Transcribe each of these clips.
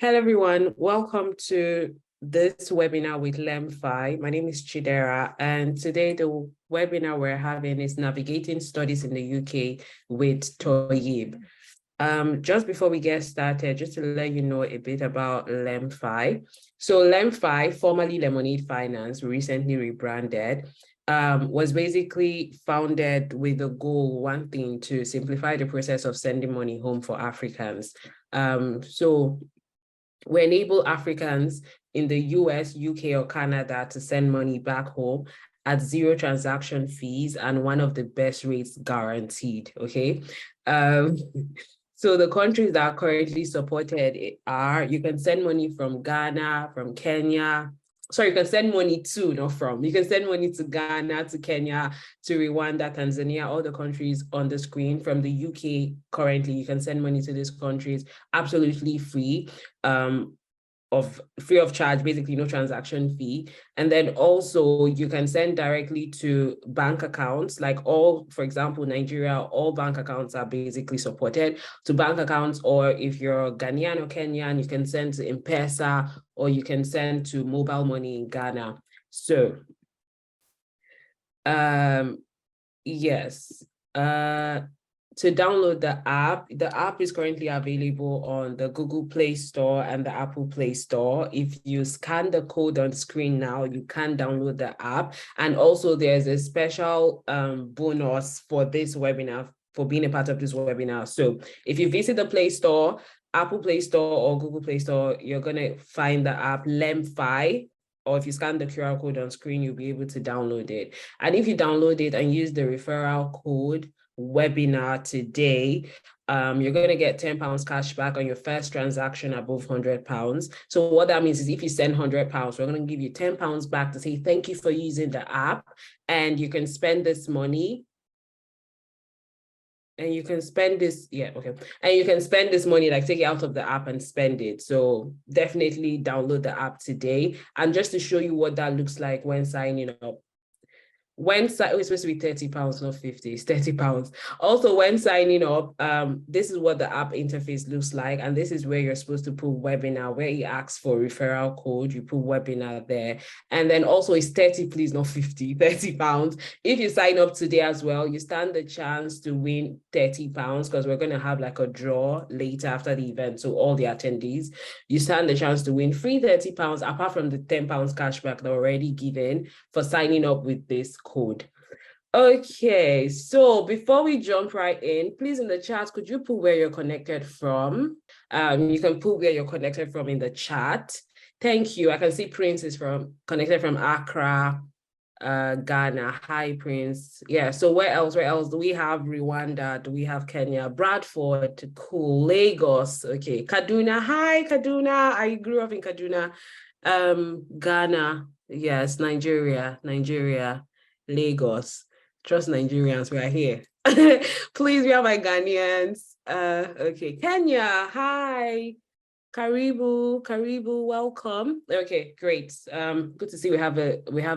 Hello, everyone. Welcome to this webinar with LemFi. My name is Chidera, and today the webinar we're having is Navigating Studies in the UK with Toyyib. Just before we get started, just to let you know a bit about LemFi. So LemFi, formerly Lemonade Finance, recently rebranded, was basically founded with the goal, one thing, to simplify the process of sending money home for Africans. So we enable Africans in the US, UK, or Canada to send money back home at zero transaction fees and one of the best rates guaranteed, okay? So the countries that are currently supported are, you can send money from Ghana, from Kenya. Sorry, you can send money to, not from. You can send money to Ghana, to Kenya, to Rwanda, Tanzania, all the countries on the screen. From the UK currently, you can send money to these countries absolutely free. Free of charge, basically no transaction fee. And then also you can send directly to bank accounts, like all, for example, Nigeria, all bank accounts are basically supported to bank accounts, or if you're Ghanaian or Kenyan, you can send to M-Pesa, or you can send to mobile money in Ghana. So, yes. To download the app is currently available on the Google Play Store and the Apple Play Store. If you scan the code on screen now, you can download the app. And also there's a special bonus for this webinar, for being a part of this webinar. So if you visit the Play Store, Apple Play Store or Google Play Store, you're gonna find the app LemFi, or if you scan the QR code on screen, you'll be able to download it. And if you download it and use the referral code webinar today, you're going to get £10 cash back on your first transaction above £100. So what that means is if you send £100, we're going to give you £10 back to say thank you for using the app, and you can spend this money. And you can spend this, and you can spend this money, like take it out of the app and spend it. So definitely download the app today. And just to show you what that looks like when signing up, it's supposed to be £30, not 50, it's £30. Also, when signing up, this is what the app interface looks like. And this is where you're supposed to put webinar, where it asks for referral code, you put webinar there. And then also it's 30, please, not 50, £30. If you sign up today as well, you stand the chance to win £30 because we're going to have like a draw later after the event. So all the attendees, you stand the chance to win free £30, apart from the £10 cashback they're already given for signing up with this code. Okay, so before we jump right in, please in the chat, could you put where you're connected from? You can put where you're connected from in the chat. Thank you. I can see Prince is connected from Accra, Ghana. Hi, Prince. Yeah, so where else? Do we have Rwanda? Do we have Kenya? Bradford, cool. Lagos, okay. Kaduna, hi, Kaduna. I grew up in Kaduna. Ghana, yes. Nigeria, Lagos. Trust Nigerians, we are here. Please, we are my Ghanaians. Okay, Kenya, hi. Karibu, welcome. Okay, great. Good to see we have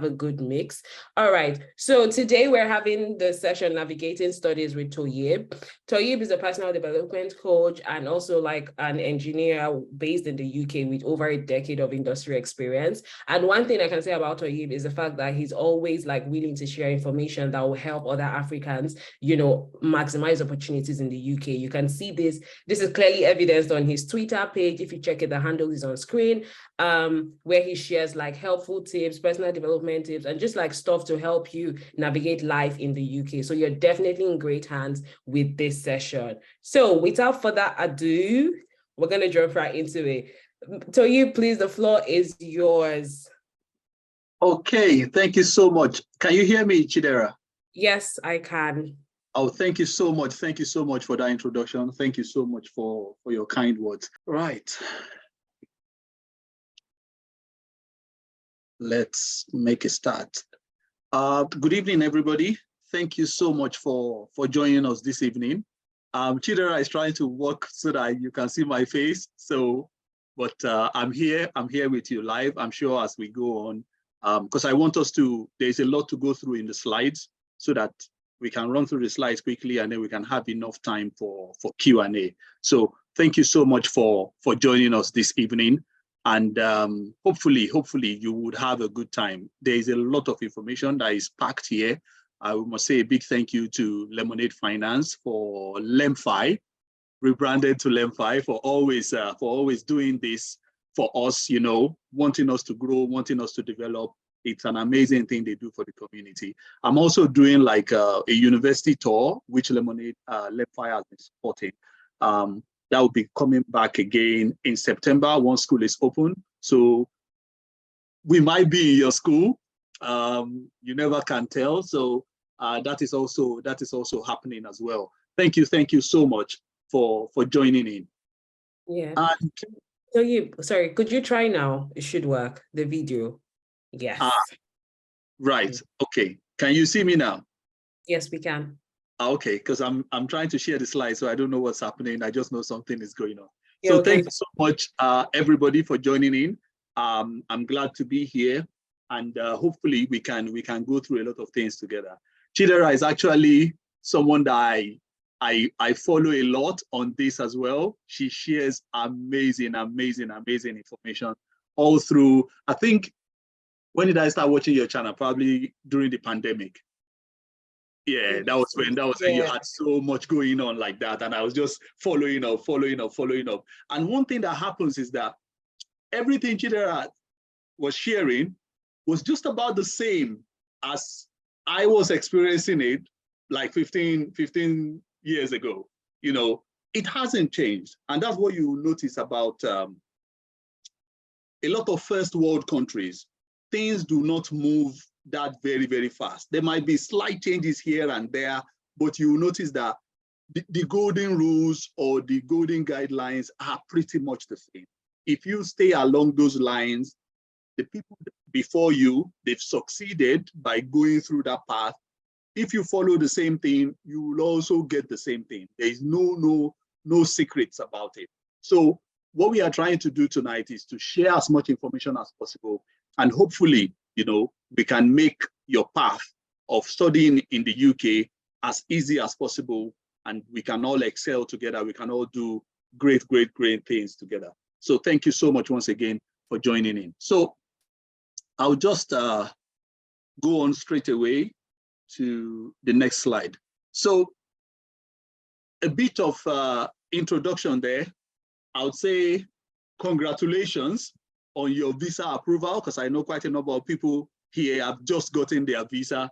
a good mix. All right. So today we're having the session Navigating Studies with Toyyib. Toyyib is a personal development coach and also like an engineer based in the UK with over a decade of industry experience. And one thing I can say about Toyyib is the fact that he's always like willing to share information that will help other Africans, maximize opportunities in the UK. You can see this. This is clearly evidenced on his Twitter page. If you check it, the handle is on screen, where he shares like helpful tips, personal development tips, and just like stuff to help you navigate life in the UK. So you're definitely in great hands with this session. So without further ado, we're going to jump right into it. Toyyib, please, the floor is yours. Okay, thank you so much. Can you hear me, Chidera? Yes, I can. Oh, thank you so much. Thank you so much for that introduction. Thank you so much for your kind words. Right. Let's make a start. Good evening, everybody. Thank you so much for joining us this evening. Chidera is trying to work so that you can see my face. But I'm here with you live, I'm sure, as we go on, because I want us to, there's a lot to go through in the slides so that we can run through the slides quickly and then we can have enough time for Q&A. So thank you so much for joining us this evening. And hopefully you would have a good time. There is a lot of information that is packed here. I must say a big thank you to Lemonade Finance for LemFi, rebranded to LemFi, for always doing this for us, wanting us to grow, wanting us to develop. It's an amazing thing they do for the community. I'm also doing like a university tour, which LemFi has been supporting. That will be coming back again in September once school is open. So we might be in your school. You never can tell. So that is also happening as well. Thank you so much for joining in. Yeah. So sorry, could you try now? It should work. The video. Yes. Right. Okay. Can you see me now? Yes, we can. Okay, because I'm trying to share the slide, so I don't know what's happening. I just know something is going on. Yeah, so okay. Thank you so much, everybody, for joining in. I'm glad to be here, and hopefully we can go through a lot of things together. Chidera is actually someone that I follow a lot on this as well. She shares amazing information all through. I think, when did I start watching your channel? Probably during the pandemic. Yeah, that was when you had so much going on like that, and I was just following up. And one thing that happens is that everything Chidera was sharing was just about the same as I was experiencing it like 15 years ago. It hasn't changed, and that's what you notice about a lot of first world countries. Things do not move that very fast. There might be slight changes here and there, but you will notice that the golden rules or the golden guidelines are pretty much the same. If you stay along those lines, the people before you, they've succeeded by going through that path. If you follow the same thing, you will also get the same thing. There is no secrets about it. So what we are trying to do tonight is to share as much information as possible, and hopefully, we can make your path of studying in the UK as easy as possible, and we can all excel together. We can all do great things together. So thank you so much once again for joining in. So I'll just go on straight away to the next slide. So a bit of introduction there. I would say congratulations on your visa approval, because I know quite a number of people here have just gotten their visa.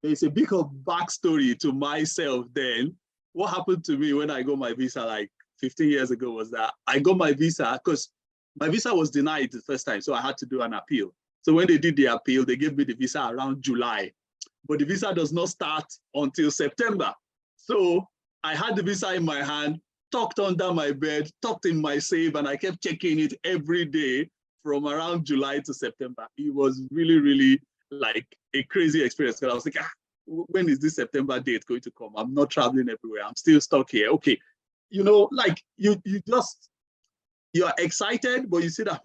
There's a bit of backstory to myself then. What happened to me when I got my visa like 15 years ago was that I got my visa because my visa was denied the first time, so I had to do an appeal. So when they did the appeal, they gave me the visa around July, but the visa does not start until September. So I had the visa in my hand, tucked under my bed, tucked in my safe, and I kept checking it every day from around July to September. It was really like a crazy experience, because I was like, when is this September date going to come? I'm not traveling everywhere. I'm still stuck here. Okay. Like you're excited, but you see that,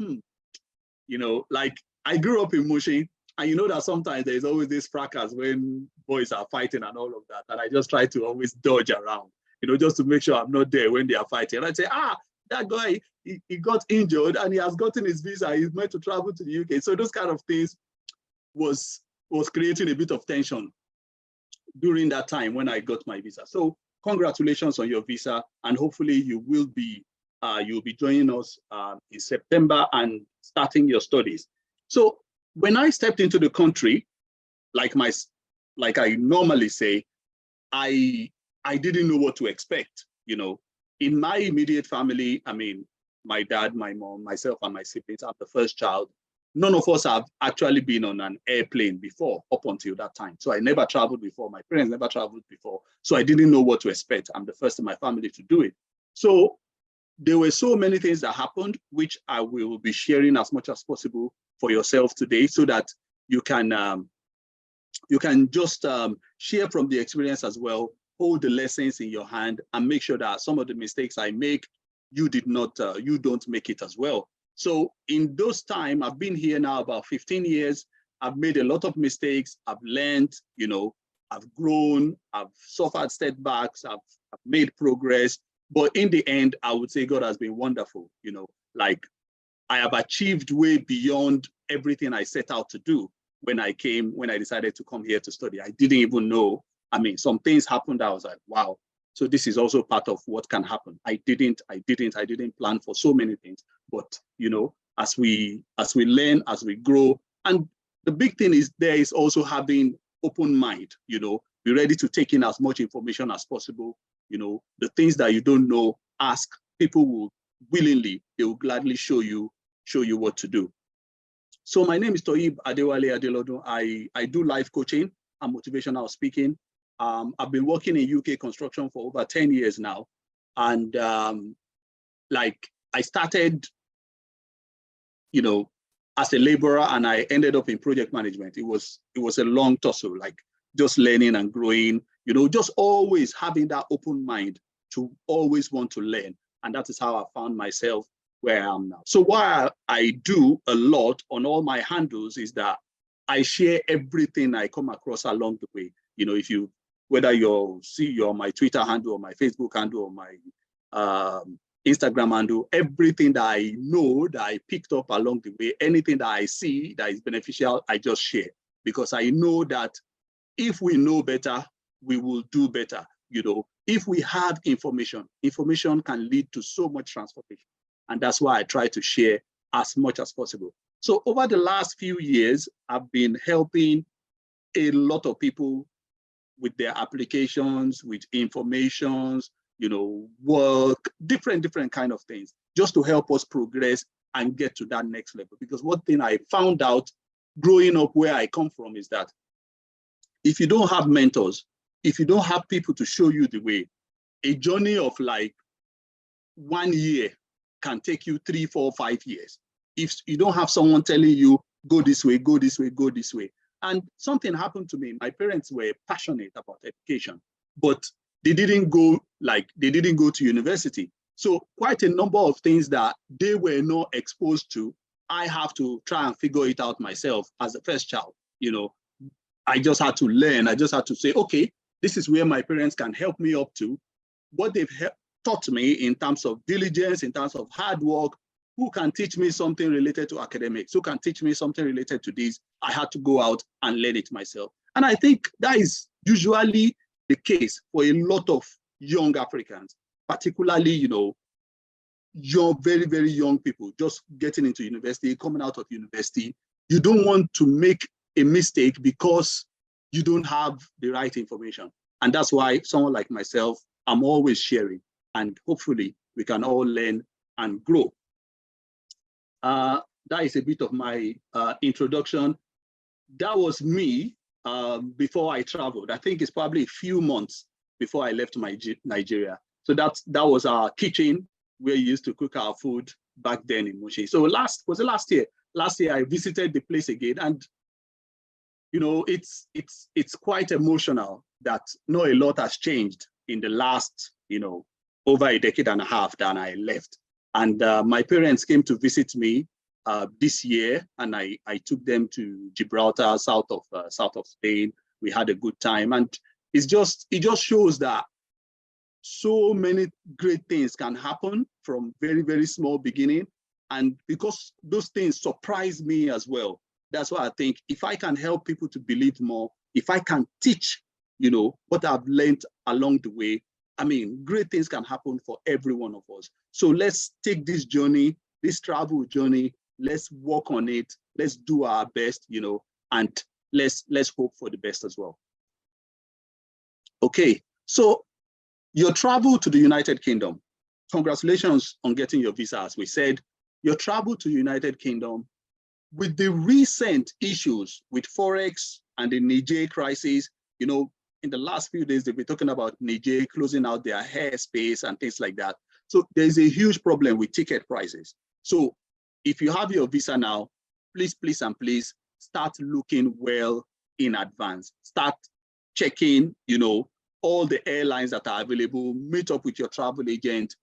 like I grew up in Mushin, and you know that sometimes there's always this fracas when boys are fighting and all of that. And I just try to always dodge around, just to make sure I'm not there when they are fighting. And I say, that guy, he got injured and he has gotten his visa. He's meant to travel to the UK. So those kind of things was creating a bit of tension during that time when I got my visa. So congratulations on your visa, and hopefully you will be you'll be joining us in September and starting your studies. So when I stepped into the country, like I normally say, I didn't know what to expect. In my immediate family, I mean, my dad, my mom, myself, and my siblings, I'm the first child. None of us have actually been on an airplane before up until that time. So I never traveled before. My parents never traveled before. So I didn't know what to expect. I'm the first in my family to do it. So there were so many things that happened, which I will be sharing as much as possible for yourself today, so that you can just share from the experience as well, hold the lessons in your hand, and make sure that some of the mistakes I make, you don't make it as well. So in those time, I've been here now about 15 years. I've made a lot of mistakes. I've learned, I've grown, I've suffered setbacks, I've made progress. But in the end, I would say God has been wonderful. Like I have achieved way beyond everything I set out to do when I decided to come here to study. I didn't even know. I mean, some things happened. I was like, wow. So this is also part of what can happen. I didn't plan for so many things. But as we learn, as we grow, and the big thing is there is also having open mind. Be ready to take in as much information as possible. The things that you don't know, ask. People will willingly, they will gladly show you what to do. So my name is Toyyib Adelodun. I do life coaching and motivational speaking. I've been working in UK construction for over 10 years now. And like I started, as a laborer, and I ended up in project management. It was a long tussle, like just learning and growing, just always having that open mind to always want to learn. And that is how I found myself where I am now. So what I do a lot on all my handles is that I share everything I come across along the way. Whether you see on my Twitter handle or my Facebook handle or my Instagram handle, everything that I know that I picked up along the way, anything that I see that is beneficial, I just share, because I know that if we know better, we will do better. If we have information can lead to so much transformation. And that's why I try to share as much as possible. So over the last few years, I've been helping a lot of people with their applications, with informations, work, different kind of things, just to help us progress and get to that next level. Because one thing I found out growing up where I come from is that if you don't have mentors, if you don't have people to show you the way, a journey of like 1 year can take you 3, 4, 5 years. If you don't have someone telling you, go this way, go this way, go this way. And something happened to me. My parents were passionate about education, but they didn't go to university. So quite a number of things that they were not exposed to, I have to try and figure it out myself as the first child. I just had to learn. I just had to say, okay, this is where my parents can help me up to. What they've taught me in terms of diligence, in terms of hard work, who can teach me something related to academics, who can teach me something related to this, I had to go out and learn it myself. And I think that is usually the case for a lot of young Africans, particularly, young, very, very young people just getting into university, coming out of university. You don't want to make a mistake because you don't have the right information. And that's why someone like myself, I'm always sharing, and hopefully we can all learn and grow. That is a bit of my introduction. That was me before I traveled. I think it's probably a few months before I left Nigeria. So that was our kitchen where we used to cook our food back then in Moshi. So last year? Last year I visited the place again, and it's quite emotional that not a lot has changed in the last over a decade and a half that I left. And my parents came to visit me this year, and I took them to Gibraltar, south of Spain. We had a good time, and it just shows that so many great things can happen from very, very small beginning. And because those things surprise me as well, that's why I think if I can help people to believe more, if I can teach, what I've learned along the way, I mean, great things can happen for every one of us. So let's take this journey, this travel journey, let's work on it, let's do our best, and let's hope for the best as well. Okay, so your travel to the United Kingdom, congratulations on getting your visa. As we said, your travel to the United Kingdom, with the recent issues with Forex and the Niger crisis, in the last few days, they've been talking about Niger closing out their airspace and things like that. So there's a huge problem with ticket prices. So if you have your visa now, please start looking well in advance. Start checking, all the airlines that are available, meet up with your travel agent.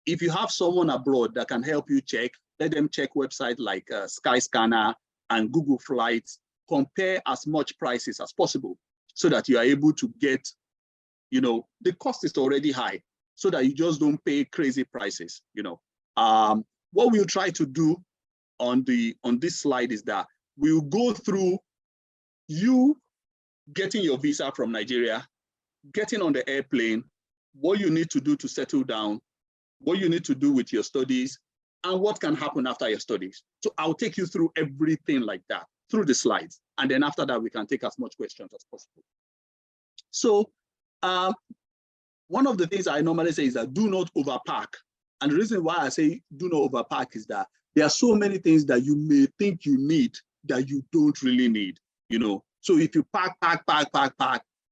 If you have someone abroad that can help you check, let them check websites like Skyscanner and Google Flights, compare as much prices as possible so that you are able to get, the cost is already high. so that you just don't pay crazy prices, you know. What we'll try to do on this slide is that we'll go through you getting your visa from Nigeria, getting on the airplane, what you need to do to settle down, what you need to do with your studies, and what can happen after your studies. So I'll take you through everything like that through the slides. And then after that, we can take as much questions as possible. So one of the things I normally say is that do not overpack. And the reason why I say do not overpack is that there are so many things that you may think you need that you don't really need, you know. So if you pack,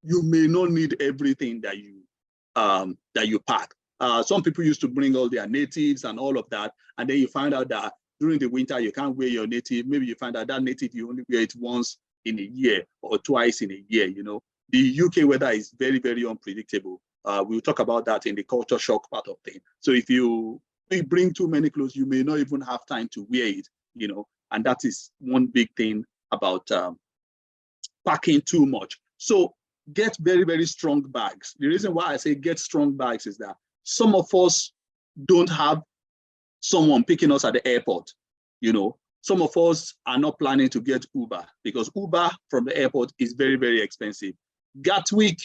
you may not need everything that you pack. Some people used to bring all their natives and all of that, and then you find out that during the winter you can't wear your native. Maybe you find out that native you only wear it once in a year or twice in a year. You know, the UK weather is very, very unpredictable. We'll talk about that in the culture shock part of things. So if you bring too many clothes, you may not even have time to wear it. You know, and that is one big thing about packing too much. So get very, very strong bags. The reason why I say get strong bags is that some of us don't have someone picking us at the airport. You know, some of us are not planning to get Uber because Uber from the airport is very, very expensive. Gatwick,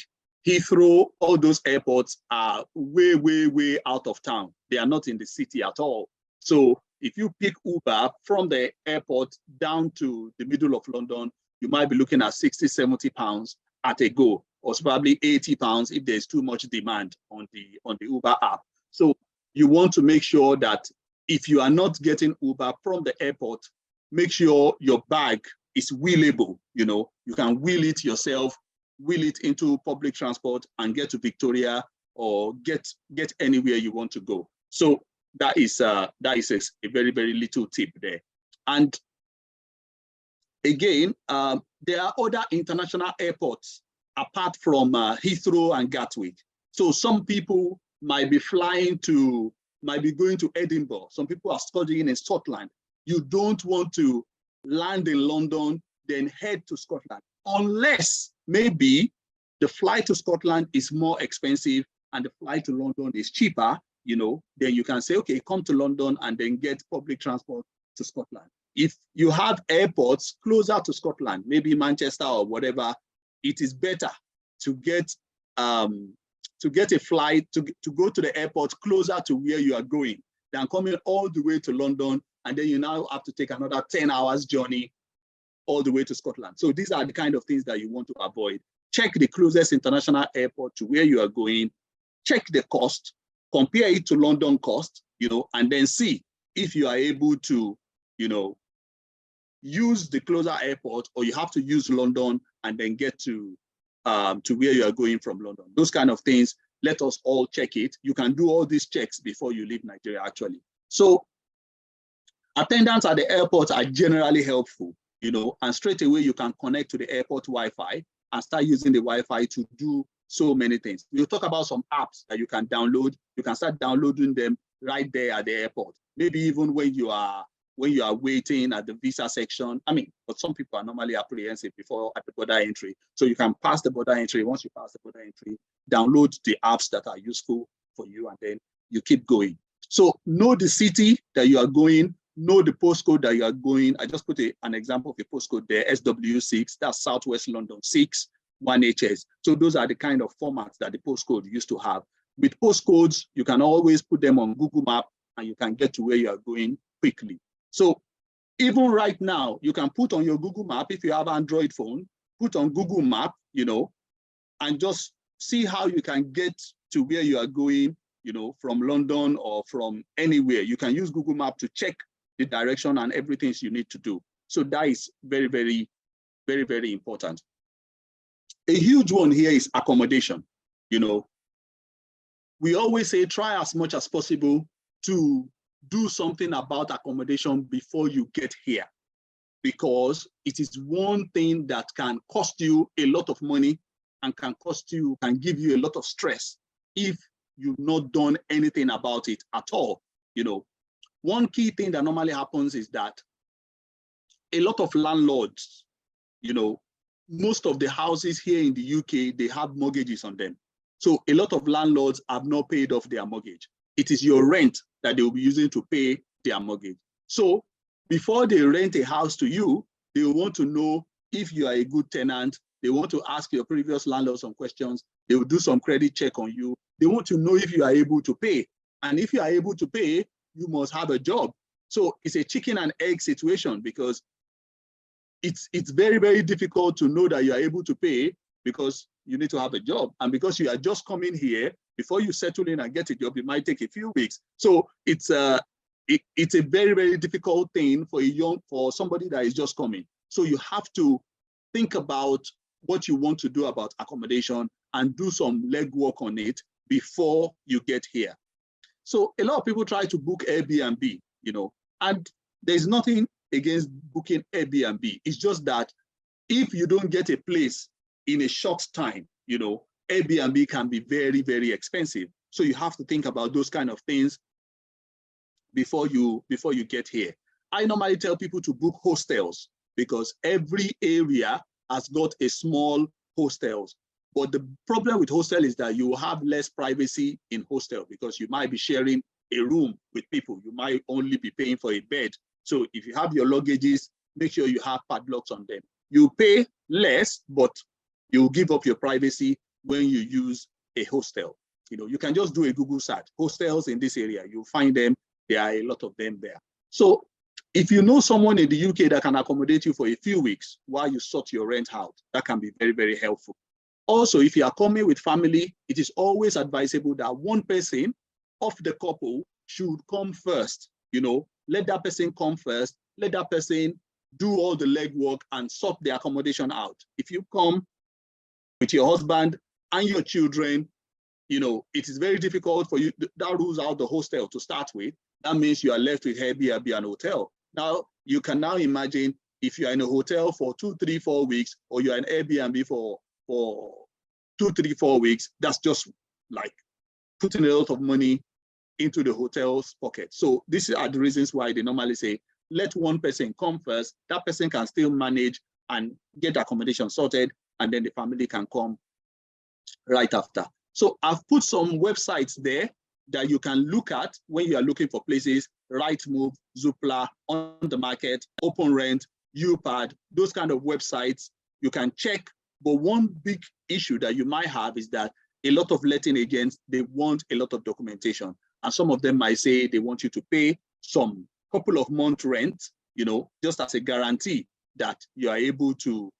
Heathrow, all those airports are way, way, way out of town. They are not in the city at all. So if you pick Uber from the airport down to the middle of London, you might be looking at 60, 70 pounds at a go, or probably 80 pounds if there's too much demand on the Uber app. So you want to make sure that if you are not getting Uber from the airport, make sure your bag is wheelable. You know, you can wheel it yourself, wheel it into public transport and get to Victoria or get anywhere you want to go. So that is a very, very little tip there. And again, there are other international airports apart from Heathrow and Gatwick. So some people might be going to Edinburgh. Some people are studying in Scotland. You don't want to land in London, then head to Scotland, unless maybe the flight to Scotland is more expensive and the flight to London is cheaper, you know, then you can say, okay, come to London and then get public transport to Scotland. If you have airports closer to Scotland, maybe Manchester or whatever, it is better to get a flight to go to the airport closer to where you are going than coming all the way to London, and then you now have to take another 10 hours journey all the way to Scotland. So these are the kind of things that you want to avoid. Check the closest international airport to where you are going, check the cost, compare it to London cost, you know, and then see if you are able to, you know, use the closer airport, or you have to use London and then get to where you are going from London. Those kind of things, let us all check it. You can do all these checks before you leave Nigeria, actually. So attendants at the airport are generally helpful, you know, and straight away you can connect to the airport Wi-Fi and start using the Wi-Fi to do so many things. We'll talk about some apps that you can download. You can start downloading them right there at the airport. Maybe even when you are waiting at the visa section. I mean, but some people are normally apprehensive before at the border entry. So you can pass the border entry. Once you pass the border entry, download the apps that are useful for you, and then you keep going. So know the city that you are going, know the postcode that you are going. I just put an example of the postcode there, SW6, that's Southwest London 6, 1HS. So those are the kind of formats that the postcode used to have. With postcodes, you can always put them on Google Map and you can get to where you are going quickly. So even right now, you can put on your Google Map, if you have an Android phone, put on Google Map, you know, and just see how you can get to where you are going, you know, from London or from anywhere. You can use Google Map to check the direction and everything you need to do. So that is very, very, very, very important. A huge one here is accommodation. You know, we always say try as much as possible to do something about accommodation before you get here, because it is one thing that can cost you a lot of money and can give you a lot of stress if you've not done anything about it at all. You know, one key thing that normally happens is that a lot of landlords, you know, most of the houses here in the UK, they have mortgages on them. So a lot of landlords have not paid off their mortgage. It is your rent that they will be using to pay their mortgage. So before they rent a house to you, they want to know if you are a good tenant. They want to ask your previous landlord some questions. They will do some credit check on you. They want to know if you are able to pay. And if you are able to pay, you must have a job. So it's a chicken and egg situation, because it's very, very difficult to know that you are able to pay because you need to have a job. And because you are just coming here, before you settle in and get a job, it might take a few weeks. So it's a very, very difficult thing for somebody that is just coming. So you have to think about what you want to do about accommodation and do some legwork on it before you get here. So a lot of people try to book Airbnb, and there's nothing against booking Airbnb. It's just that if you don't get a place in a short time, Airbnb can be very, very expensive. So you have to think about those kind of things before you get here. I normally tell people to book hostels, because every area has got a small hostels. But the problem with hostel is that you will have less privacy in hostel, because you might be sharing a room with people. You might only be paying for a bed. So if you have your luggages, make sure you have padlocks on them. You pay less, but you give up your privacy when you use a hostel. You can just do a Google search, hostels in this area. You'll find them. There are a lot of them there. So if you know someone in the UK that can accommodate you for a few weeks while you sort your rent out, that can be very, very helpful. Also, if you are coming with family, it is always advisable that one person of the couple should come first. Let that person come first. Let that person do all the legwork and sort the accommodation out. If you come with your husband and your children, it is very difficult for you. That rules out the hostel to start with. That means you are left with Airbnb and hotel. Now, you can now imagine if you are in a hotel for 2, 3, 4 weeks, or you are in Airbnb for 2, 3, 4 weeks, that's just like putting a lot of money into the hotel's pocket. So these are the reasons why they normally say, let one person come first. That person can still manage and get accommodation sorted, and then the family can come right after. So I've put some websites there that you can look at when you are looking for places: Rightmove, Zoopla, On the Market, Open Rent, UPad, those kind of websites you can check. But one big issue that you might have is that a lot of letting agents, they want a lot of documentation. And some of them might say they want you to pay some couple of months rent, just as a guarantee that you are able to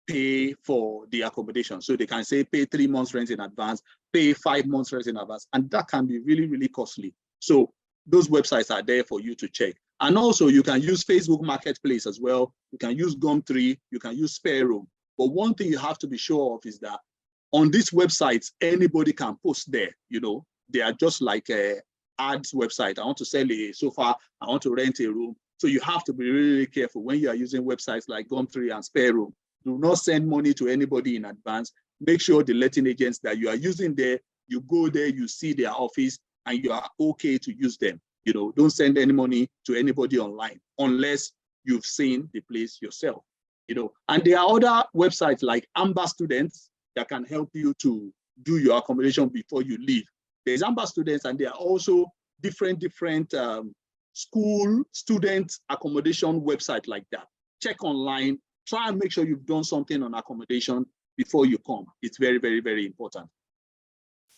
pay for the accommodation. So they can say pay 3 months rent in advance, pay 5 months rent in advance, and that can be really, really costly. So those websites are there for you to check. And also you can use Facebook Marketplace as well. You can use Gumtree, you can use Spare Room. But one thing you have to be sure of is that on these websites, anybody can post there. They are just like a ads website. I want to sell a sofa, I want to rent a room. So you have to be really, really careful when you are using websites like Gumtree and Spare Room. Do not send money to anybody in advance. Make sure the letting agents that you are using there, you go there, you see their office, and you are okay to use them. Don't send any money to anybody online unless you've seen the place yourself. And there are other websites like Amber Students that can help you to do your accommodation before you leave. There's Amber Students, and there are also different school student accommodation websites like that. Check online. Try and make sure you've done something on accommodation before you come. It's very, very, very important.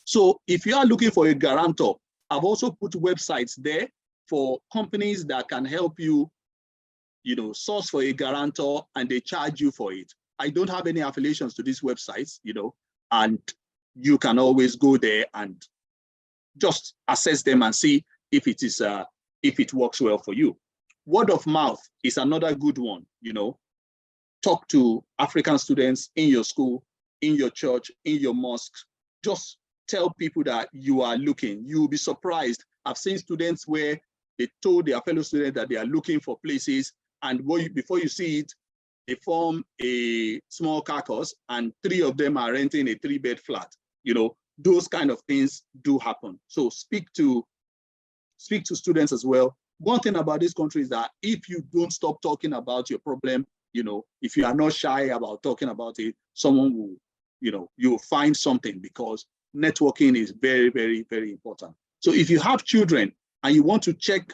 So if you are looking for a guarantor, I've also put websites there for companies that can help you, source for a guarantor, and they charge you for it. I don't have any affiliations to these websites, and you can always go there and just assess them and see if it works well for you. Word of mouth is another good one, Talk to African students in your school, in your church, in your mosque. Just tell people that you are looking. You will be surprised. I've seen students where they told their fellow students that they are looking for places, and before you see it, they form a small caucus, and 3 of them are renting a 3-bed flat. Those kind of things do happen. So speak to students as well. One thing about this country is that if you don't stop talking about your problem, if you are not shy about talking about it, someone will, you'll find something, because networking is very, very, very important. So if you have children and you want to check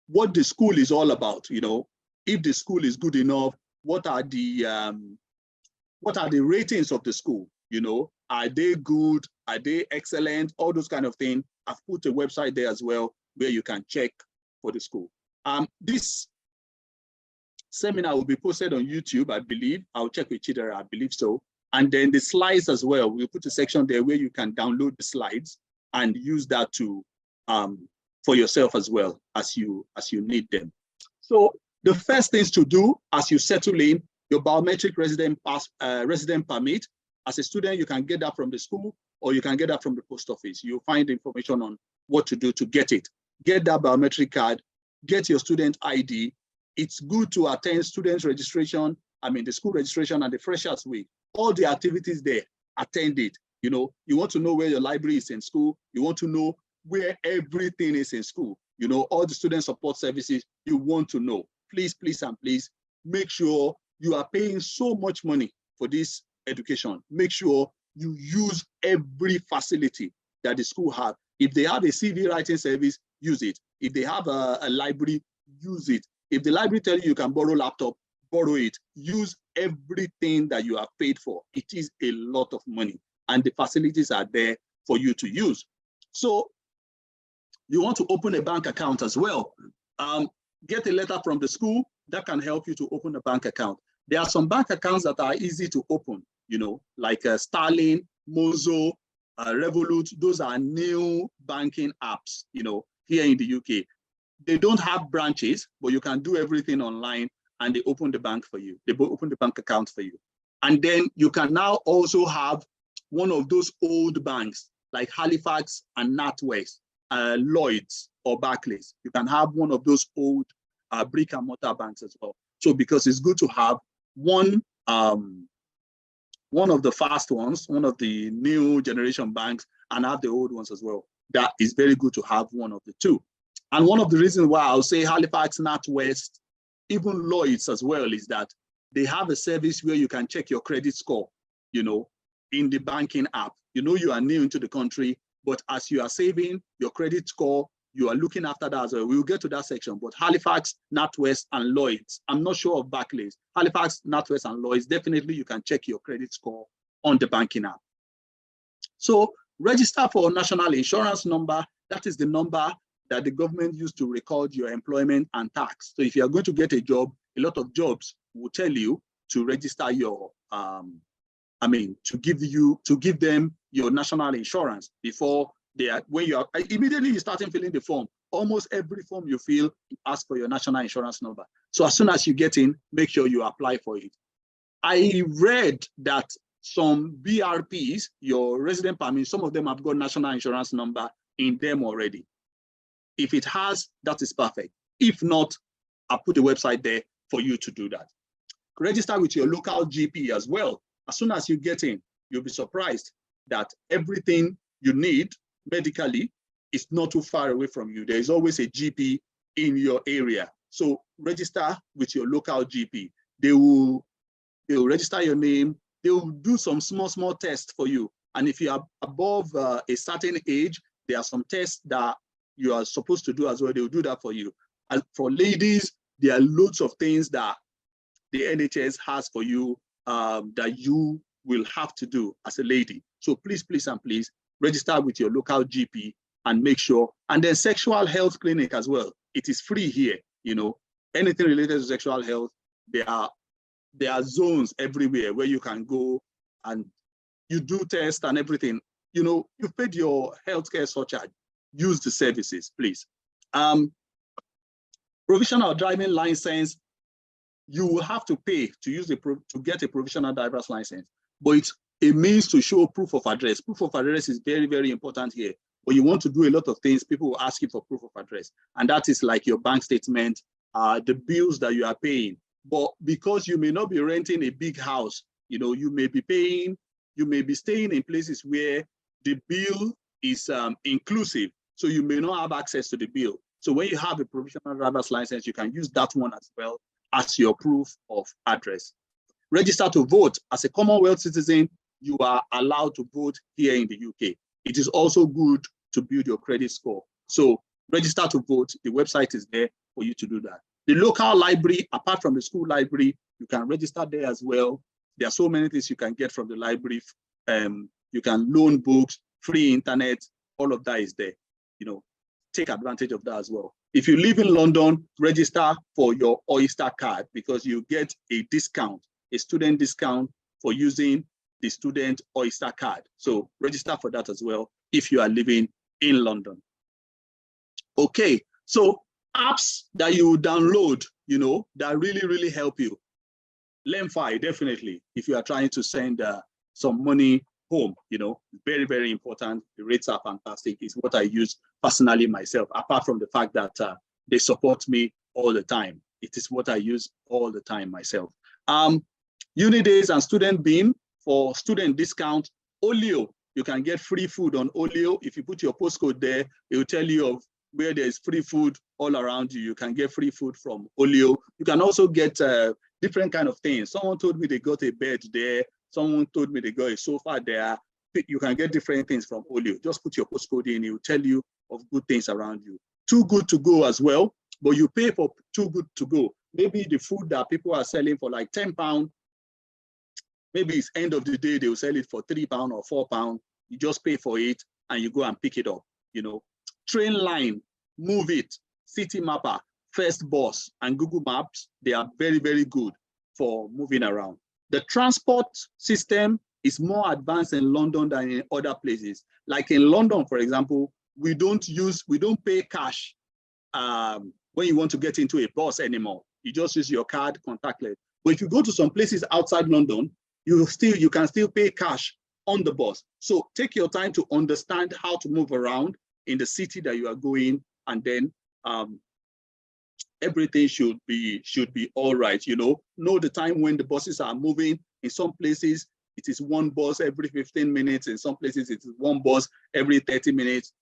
what the school is all about, if the school is good enough, what are the ratings of the school? Are they good? Are they excellent? All those kind of things. I've put a website there as well where you can check for the school. This seminar will be posted on YouTube, I believe. I'll check with Chidera, I believe so. And then the slides as well. We'll put a section there where you can download the slides and use that to for yourself as well as you need them. So the first things to do as you settle in, your biometric resident permit. As a student, you can get that from the school or you can get that from the post office. You'll find information on what to do to get it. Get that biometric card, get your student ID. It's good to attend student registration, the school registration and the Freshers Week. All the activities there, attend it. You want to know where your library is in school. You want to know where everything is in school. All the student support services you want to know. Please, please, and please make sure you are paying so much money for this education. Make sure you use every facility that the school have. If they have a CV writing service, use it. If they have a library, use it. If the library tells you can borrow laptop, borrow it. Use everything that you have paid for. It is a lot of money and the facilities are there for you to use. So you want to open a bank account as well. Get a letter from the school that can help you to open a bank account. There are some bank accounts that are easy to open, like Starling, Mozo, Revolut. Those are new banking apps, here in the UK. They don't have branches, but you can do everything online and they open the bank for you. They open the bank account for you. And then you can now also have one of those old banks like Halifax and NatWest, Lloyds or Barclays. You can have one of those old brick and mortar banks as well. So because it's good to have one of the fast ones, one of the new generation banks, and have the old ones as well. That is very good to have one of the two. And one of the reasons why I'll say Halifax, NatWest, even Lloyds as well, is that they have a service where you can check your credit score, in the banking app. You are new into the country, but as you are saving your credit score, you are looking after that as well. We'll get to that section, but Halifax, NatWest, and Lloyds. I'm not sure of Barclays. Halifax, NatWest, and Lloyds, definitely you can check your credit score on the banking app. So register for a national insurance number. That is the number that the government used to record your employment and tax. So if you are going to get a job, a lot of jobs will tell you to register your, to give them your national insurance before when you are immediately you start filling the form. Almost every form you fill, you ask for your national insurance number. So as soon as you get in, make sure you apply for it. I read that some BRPs, your resident permit, some of them have got national insurance number in them already. If it has, that is perfect. If not, I'll put a website there for you to do that. Register with your local GP as well. As soon as you get in, you'll be surprised that everything you need medically is not too far away from you. There is always a GP in your area. So register with your local GP. They will register your name. They will do some small tests for you. And if you are above a certain age, there are some tests that you are supposed to do as well. They will do that for you. And for ladies, there are loads of things that the NHS has for you that you will have to do as a lady. So please, please, and please register with your local GP and make sure. And then sexual health clinic as well. It is free here. Anything related to sexual health, there are zones everywhere where you can go and you do tests and everything. You've paid your healthcare surcharge. Use the services, please. Provisional driving license, you will have to pay to get a provisional driver's license, but it's a means to show proof of address. Proof of address is very, very important here. When you want to do a lot of things, people will ask you for proof of address, and that is like your bank statement, the bills that you are paying. But because you may not be renting a big house, you may be staying in places where the bill is inclusive, so you may not have access to the bill. So when you have a provisional driver's license, you can use that one as well as your proof of address. Register to vote. As a Commonwealth citizen, you are allowed to vote here in the UK. It is also good to build your credit score. So register to vote. The website is there for you to do that. The local library, apart from the school library, you can register there as well. There are so many things you can get from the library. You can loan books, free internet, all of that is there. You know, take advantage of that as well. If you live in London, register for your Oyster card because you get a discount, a student discount for using the student Oyster card. So register for that as well if you are living in London. Okay, so apps that you download, you know, that really help you. LemFi, definitely, if you are trying to send some money home, you know, very important. The rates are fantastic. It's what I use personally myself, apart from the fact that they support me all the time. It is what I use all the time myself. Unidays and Student Beam for student discount. Olio, you can get free food on Olio. If you put your postcode there, it will tell you of where there's free food all around you. You can get free food from Olio. You can also get different kind of things. Someone told me they got a bed there. Someone told me they got a sofa there. You can get different things from Olio. Just put your postcode in, it will tell you of good things around you. Too Good To Go as well, but you pay for Too Good To Go. Maybe the food that people are selling for like £10, maybe it's end of the day, they will sell it for £3 or £4. You just pay for it and you go and pick it up, you know. Train Line, Move It, City Mapper, First Bus, and Google Maps, they are very good for moving around. The transport system is more advanced in London than in other places. Like in London, for example, we don't pay cash when you want to get into a bus anymore. You just use your card contactless. But if you go to some places outside London, you can still pay cash on the bus. So take your time to understand how to move around in the city that you are going, and then everything should be all right. You know the time when the buses are moving. In some places, it is one bus every 15 minutes. In some places, it is one bus every 30 minutes.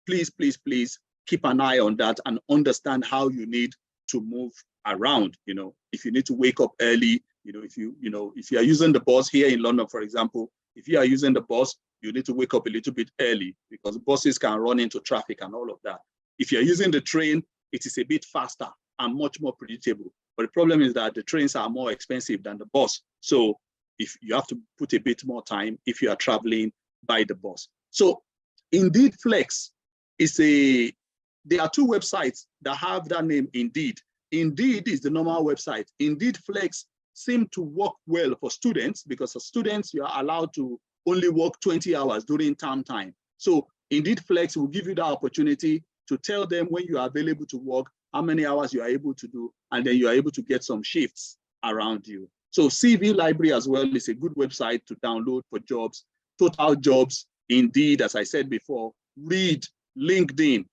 Please keep an eye on that and understand how you need to move around. You know, if you need to wake up early, if you are using the bus here in London, for example, if you are using the bus, you need to wake up a little bit early because buses can run into traffic and all of that. If you're using the train, it is a bit faster and much more predictable. But the problem is that the trains are more expensive than the bus. So if you have to put a bit more time if you are traveling by the bus. So Indeed Flex there are two websites that have that name, Indeed. Indeed is the normal website. Indeed Flex seem to work well for students because as students, you are allowed to only work 20 hours during term time. So Indeed Flex will give you the opportunity to tell them when you are available to work, how many hours you are able to do, and then you are able to get some shifts around you. So CV Library as well is a good website to download for jobs. Total Jobs, Indeed, as I said before, Read, LinkedIn,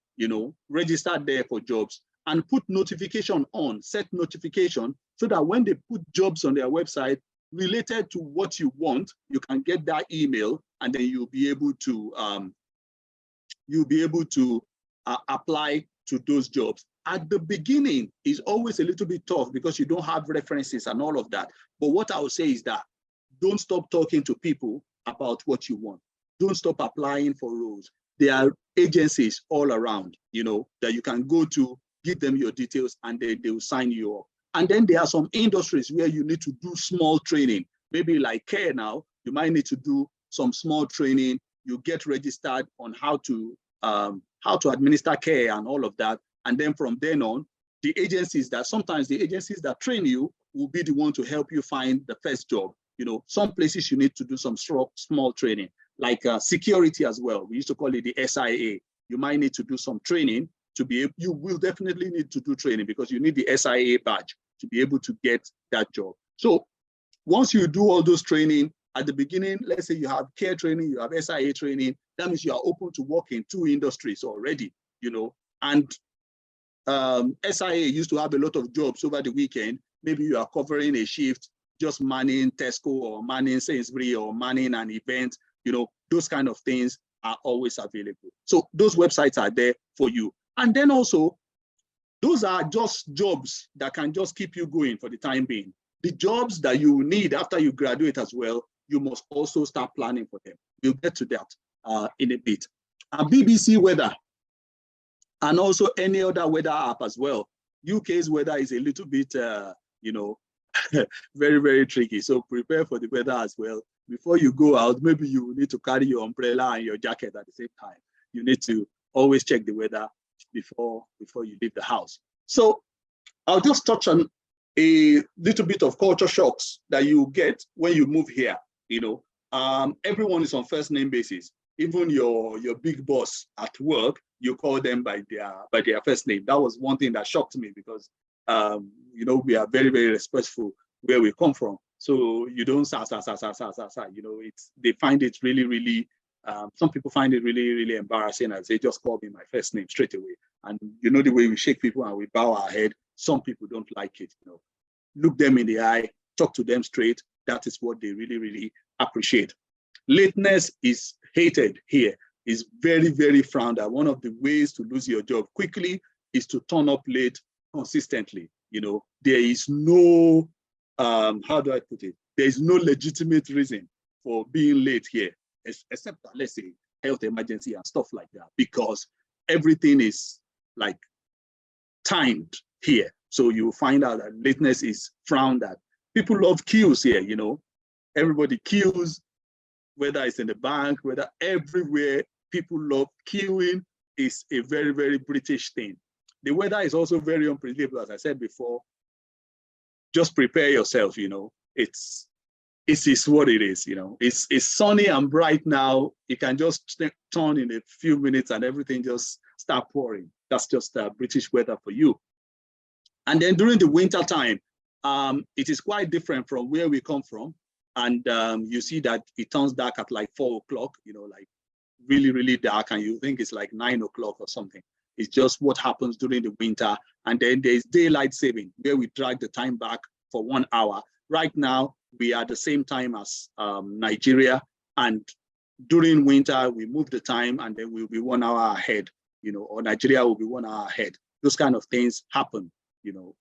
register there for jobs and put notification on, set notification so that when they put jobs on their website related to what you want, you can get that email and then you'll be able to apply to those jobs. At the beginning, it's always a little bit tough because you don't have references and all of that. But what I would say is that don't stop talking to people about what you want. Don't stop applying for roles. There are agencies all around, that you can go to, give them your details, and they will sign you up. And then there are some industries where you need to do small training. Maybe like care now, you might need to do some small training. You get registered on how to administer care and all of that. And then from then on, sometimes the agencies that train you will be the one to help you find the first job. Some places you need to do some small training, like security as well. We used to call it the SIA. You might need to do some training you will definitely need to do training because you need the SIA badge to be able to get that job. So once you do all those training at the beginning, let's say you have care training, you have SIA training, that means you are open to work in 2 industries already, and SIA used to have a lot of jobs over the weekend. Maybe you are covering a shift, just manning Tesco or manning Sainsbury or manning an event, those kind of things are always available. So those websites are there for you. And then also, those are just jobs that can just keep you going for the time being. The jobs that you need after you graduate as well, you must also start planning for them. We'll get to that in a bit. And BBC weather, and also any other weather app as well. UK's weather is a little bit, you know, very, very tricky. So prepare for the weather as well. Before you go out, maybe you need to carry your umbrella and your jacket at the same time. You need to always check the weather before you leave the house. So I'll just touch on a little bit of culture shocks that you get when you move here. You know, everyone is on first name basis. Even your big boss at work, you call them by their first name. That was one thing that shocked me because you know, we are very, very respectful where we come from. So you don't sa. You know, they find it really, really. Some people find it really, really embarrassing as they just call me my first name straight away. And you know the way we shake people and we bow our head. Some people don't like it. You know, look them in the eye, talk to them straight. That is what they really, really appreciate. Lateness is hated here. Is very, very frowned at. One of the ways to lose your job quickly is to turn up late consistently. You know, there is no, how do I put it? There is no legitimate reason for being late here, except that, let's say, health emergency and stuff like that, because everything is like timed here. So you find out that lateness is frowned at. People love queues here, you know. Everybody queues, whether it's in the bank, whether everywhere, people love queuing. Is a very, very British thing. The weather is also very unpredictable, as I said before. Just prepare yourself, you know. It is what it is, you know. It's sunny and bright now. You can just turn in a few minutes and everything just start pouring. That's just British weather for you. And then during the winter time, it is quite different from where we come from. And you see that it turns dark at like 4 o'clock, you know, like really, really dark. And you think it's like 9 o'clock or something. It's just what happens during the winter. And then there's daylight saving, where we drag the time back for 1 hour. Right now, we are the same time as Nigeria. And during winter, we move the time and then we'll be 1 hour ahead, you know, or Nigeria will be 1 hour ahead. Those kind of things happen, you know,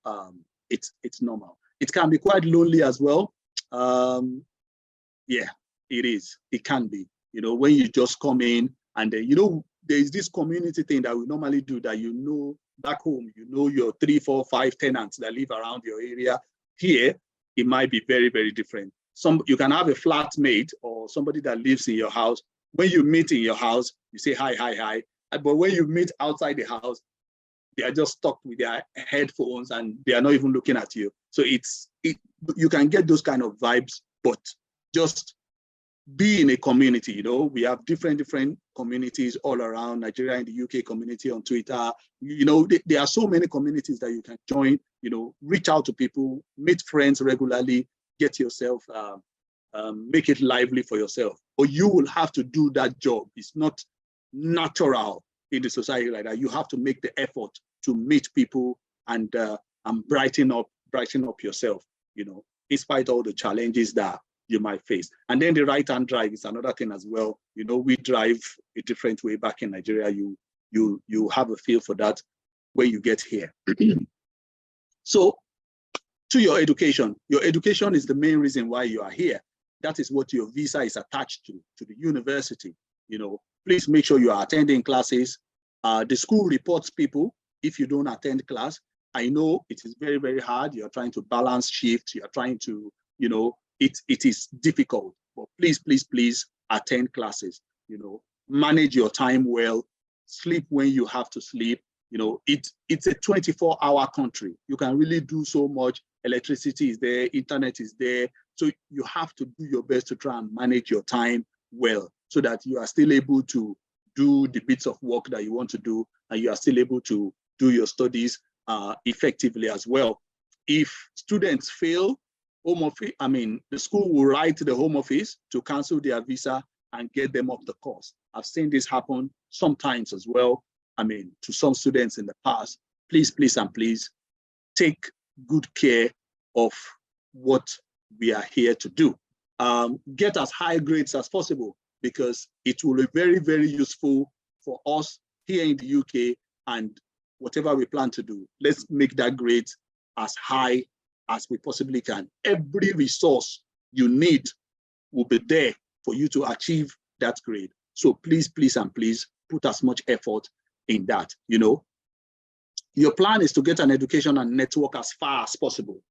it's normal. It can be quite lonely as well. Yeah, it is. It can be, you know, when you just come in and then, you know, there's this community thing that we normally do that, you know, back home, you know, your 3, 4, 5 tenants that live around your area. Here, it might be very, very different. You can have a flatmate or somebody that lives in your house. When you meet in your house, you say hi, hi, hi. But when you meet outside the house, they are just stuck with their headphones and they are not even looking at you. So you can get those kind of vibes, but just be in a community. You know, we have different communities all around Nigeria, in the UK community on Twitter. You know, there are so many communities that you can join. You know, reach out to people, meet friends regularly, get yourself, make it lively for yourself. Or you will have to do that job. It's not natural in the society like that. You have to make the effort to meet people and brighten up yourself, you know, in spite of all the challenges that you might face. And then the right-hand drive is another thing as well. You know, we drive a different way back in Nigeria. You have a feel for that when you get here. So to your education is the main reason why you are here. That is what your visa is attached to the university. You know, please make sure you are attending classes. The school reports people if you don't attend class. I know it is very, very hard. You're trying to balance shifts. You're trying to, you know, it is difficult, but please attend classes. You know, manage your time well, sleep when you have to sleep. You know, it's a 24-hour country. You can really do so much. Electricity is there, internet is there. So you have to do your best to try and manage your time well so that you are still able to do the bits of work that you want to do and you are still able to do your studies effectively as well. If students fail, the school will write to the Home Office to cancel their visa and get them off the course. I've seen this happen sometimes as well. I mean, to some students in the past. Please take good care of what we are here to do. Get as high grades as possible because it will be very, very useful for us here in the UK and whatever we plan to do. Let's make that grade as high as we possibly can. Every resource you need will be there for you to achieve that grade. So please, please, and please put as much effort in that. Your plan is to get an education and network as far as possible.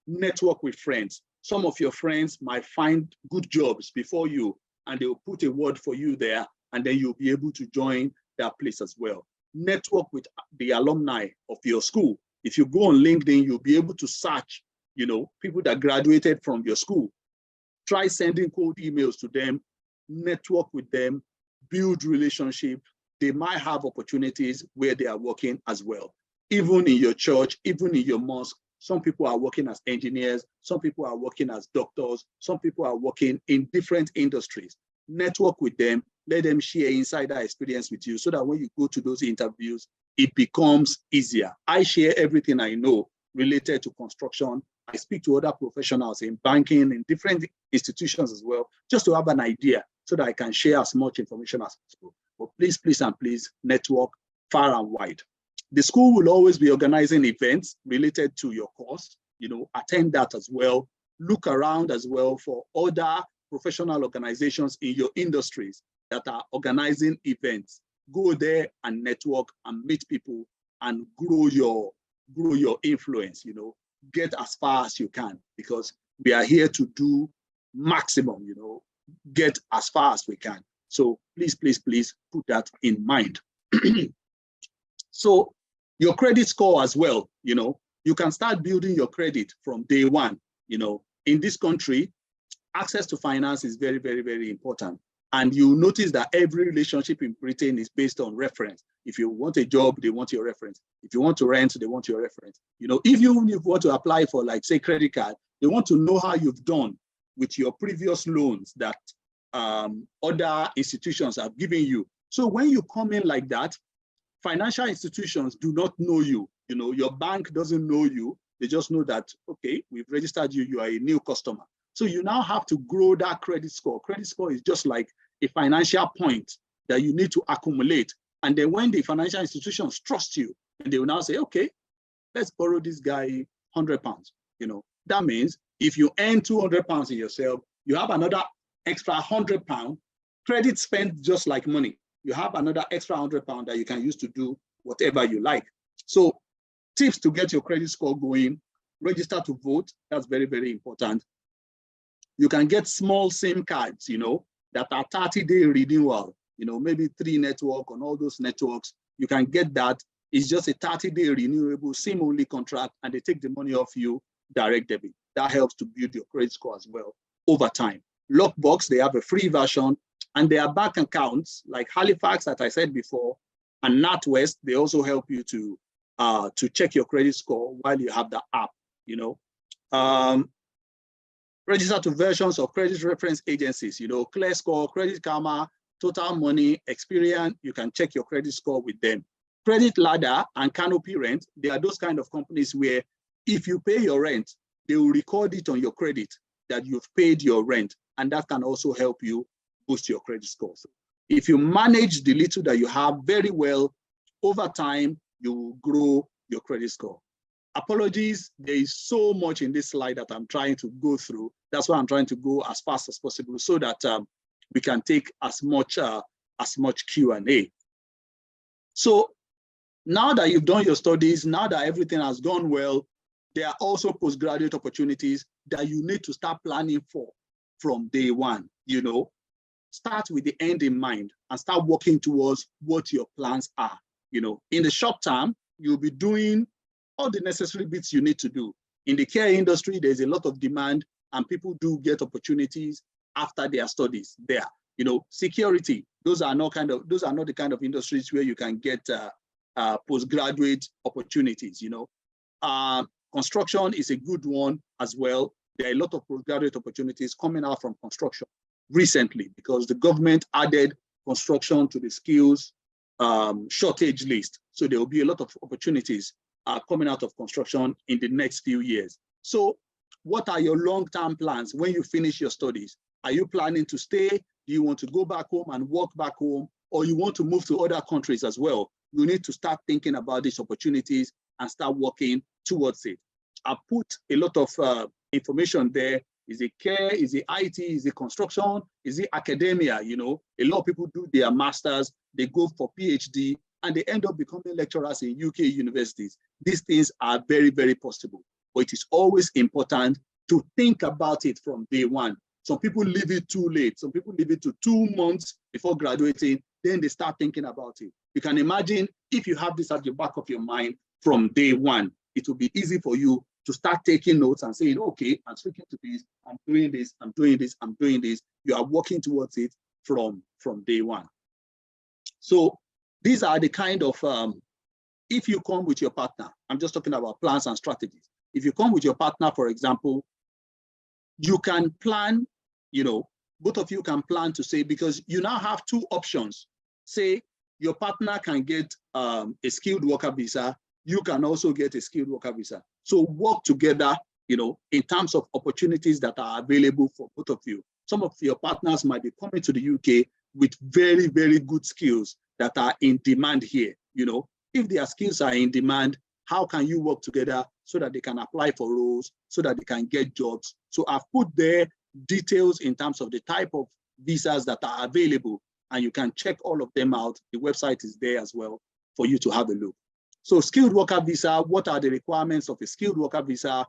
Network with friends. Some of your friends might find good jobs before you, and they'll put a word for you there, and then you'll be able to join that place as well. Network with the alumni of your school. If you go on LinkedIn, you'll be able to search, people that graduated from your school. Try sending cold emails to them, network with them, build relationships. They might have opportunities where they are working as well. Even in your church, even in your mosque, some people are working as engineers, some people are working as doctors, some people are working in different industries. Network with them, let them share insider experience with you so that when you go to those interviews, it becomes easier. I share everything I know related to construction. I speak to other professionals in banking, in different institutions as well, just to have an idea so that I can share as much information as possible. But please, please, and please network far and wide. The school will always be organizing events related to your course, attend that as well. Look around as well for other professional organizations in your industries that are organizing events. Go there and network and meet people and grow your influence, get as far as you can, because we are here to do maximum, get as far as we can. So please, please, please put that in mind. So your credit score as well, you can start building your credit from day one. In this country, access to finance is very, very, very important. And you notice that every relationship in Britain is based on reference. If you want a job, they want your reference. If you want to rent, they want your reference. If you want to apply for, like, say, credit card, they want to know how you've done with your previous loans that other institutions have given you. So when you come in like that, financial institutions do not know you. Your bank doesn't know you. They just know that, okay, we've registered you, you are a new customer. So you now have to grow that credit score. Credit score is just like a financial point that you need to accumulate. And then when the financial institutions trust you, and they will now say, okay, let's borrow this guy £100. That means if you earn £200 in yourself, you have another extra £100. Credit spent just like money. You have another extra £100 that you can use to do whatever you like. So tips to get your credit score going: register to vote. That's very, very important. You can get small SIM cards, that are 30-day renewal, maybe 3 network on all those networks. You can get that. It's just a 30-day renewable SIM-only contract, and they take the money off you direct debit. That helps to build your credit score as well over time. Lockbox, they have a free version, and there are bank accounts like Halifax, that I said before, and NatWest. They also help you to check your credit score while you have the app. Register to versions of credit reference agencies, ClearScore, Credit Karma, Total Money, Experian. You can check your credit score with them. Credit Ladder and Canopy Rent, they are those kind of companies where if you pay your rent, they will record it on your credit that you've paid your rent, and that can also help you boost your credit score. So if you manage the little that you have very well, over time, you will grow your credit score. Apologies, there is so much in this slide that I'm trying to go through. That's why I'm trying to go as fast as possible so that we can take as much Q&A. So now that you've done your studies, now that everything has gone well, there are also postgraduate opportunities that you need to start planning for from day one. Start with the end in mind and start working towards what your plans are. In the short term, you'll be doing all the necessary bits you need to do. In the care industry, there's a lot of demand, and people do get opportunities after their studies there. Security, those are not the kind of industries where you can get postgraduate opportunities. Construction is a good one as well. There are a lot of postgraduate opportunities coming out from construction recently because the government added construction to the skills shortage list. So there will be a lot of opportunities coming out of construction in the next few years. So what are your long-term plans when you finish your studies? Are you planning to stay? Do you want to go back home and work back home? Or you want to move to other countries as well? You need to start thinking about these opportunities and start working towards it. I put a lot of information there Is it care? Is it IT? Is it construction? Is it academia? You know, a lot of people do their masters, they go for PhD, and they end up becoming lecturers in UK universities. These things are very, very possible, but it is always important to think about it from day one. Some people leave it too late. Some people leave it to 2 months before graduating, then they start thinking about it. You can imagine if you have this at the back of your mind from day one, it will be easy for you to start taking notes and saying, okay, I'm speaking to this, I'm doing this, I'm doing this, I'm doing this. You are working towards it from day one. So these are the kind of, if you come with your partner, I'm just talking about plans and strategies. If you come with your partner, for example, you can plan, you know, both of you can plan to say, because you now have 2 options. Say your partner can get a skilled worker visa, you can also get a skilled worker visa. So work together, you know, in terms of opportunities that are available for both of you. Some of your partners might be coming to the UK with very, very good skills that are in demand here. You know, if their skills are in demand, how can you work together so that they can apply for roles, so that they can get jobs? So I've put there details in terms of the type of visas that are available, and you can check all of them out. The website is there as well for you to have a look. So skilled worker visa, what are the requirements of a skilled worker visa?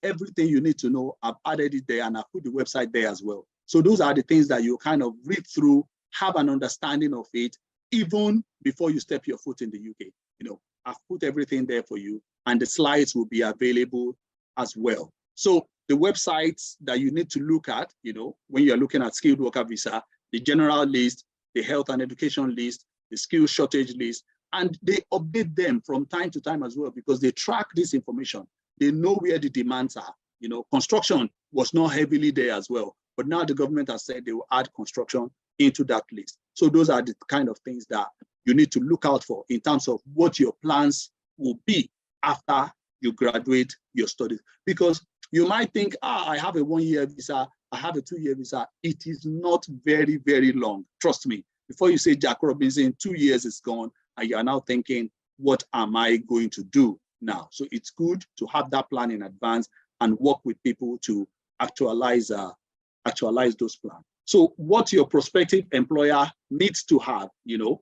Everything you need to know, I've added it there, and I've put the website there as well. So those are the things that you kind of read through, have an understanding of it, even before you step your foot in the UK. You know, I've put everything there for you, and the slides will be available as well. So the websites that you need to look at, you know, when you're looking at skilled worker visa, the general list, the health and education list, the skill shortage list, and they update them from time to time as well, because they track this information. They know where the demands are. You know, construction was not heavily there as well, but now the government has said they will add construction into that list. So those are the kind of things that you need to look out for in terms of what your plans will be after you graduate your studies. Because you might think, I have a 1-year visa, I have a 2-year visa. It is not very, very long. Trust me. Before you say Jack Robinson, 2 years is gone, and you are now thinking, what am I going to do now? So it's good to have that plan in advance and work with people to actualize those plans. So what your prospective employer needs to have, you know,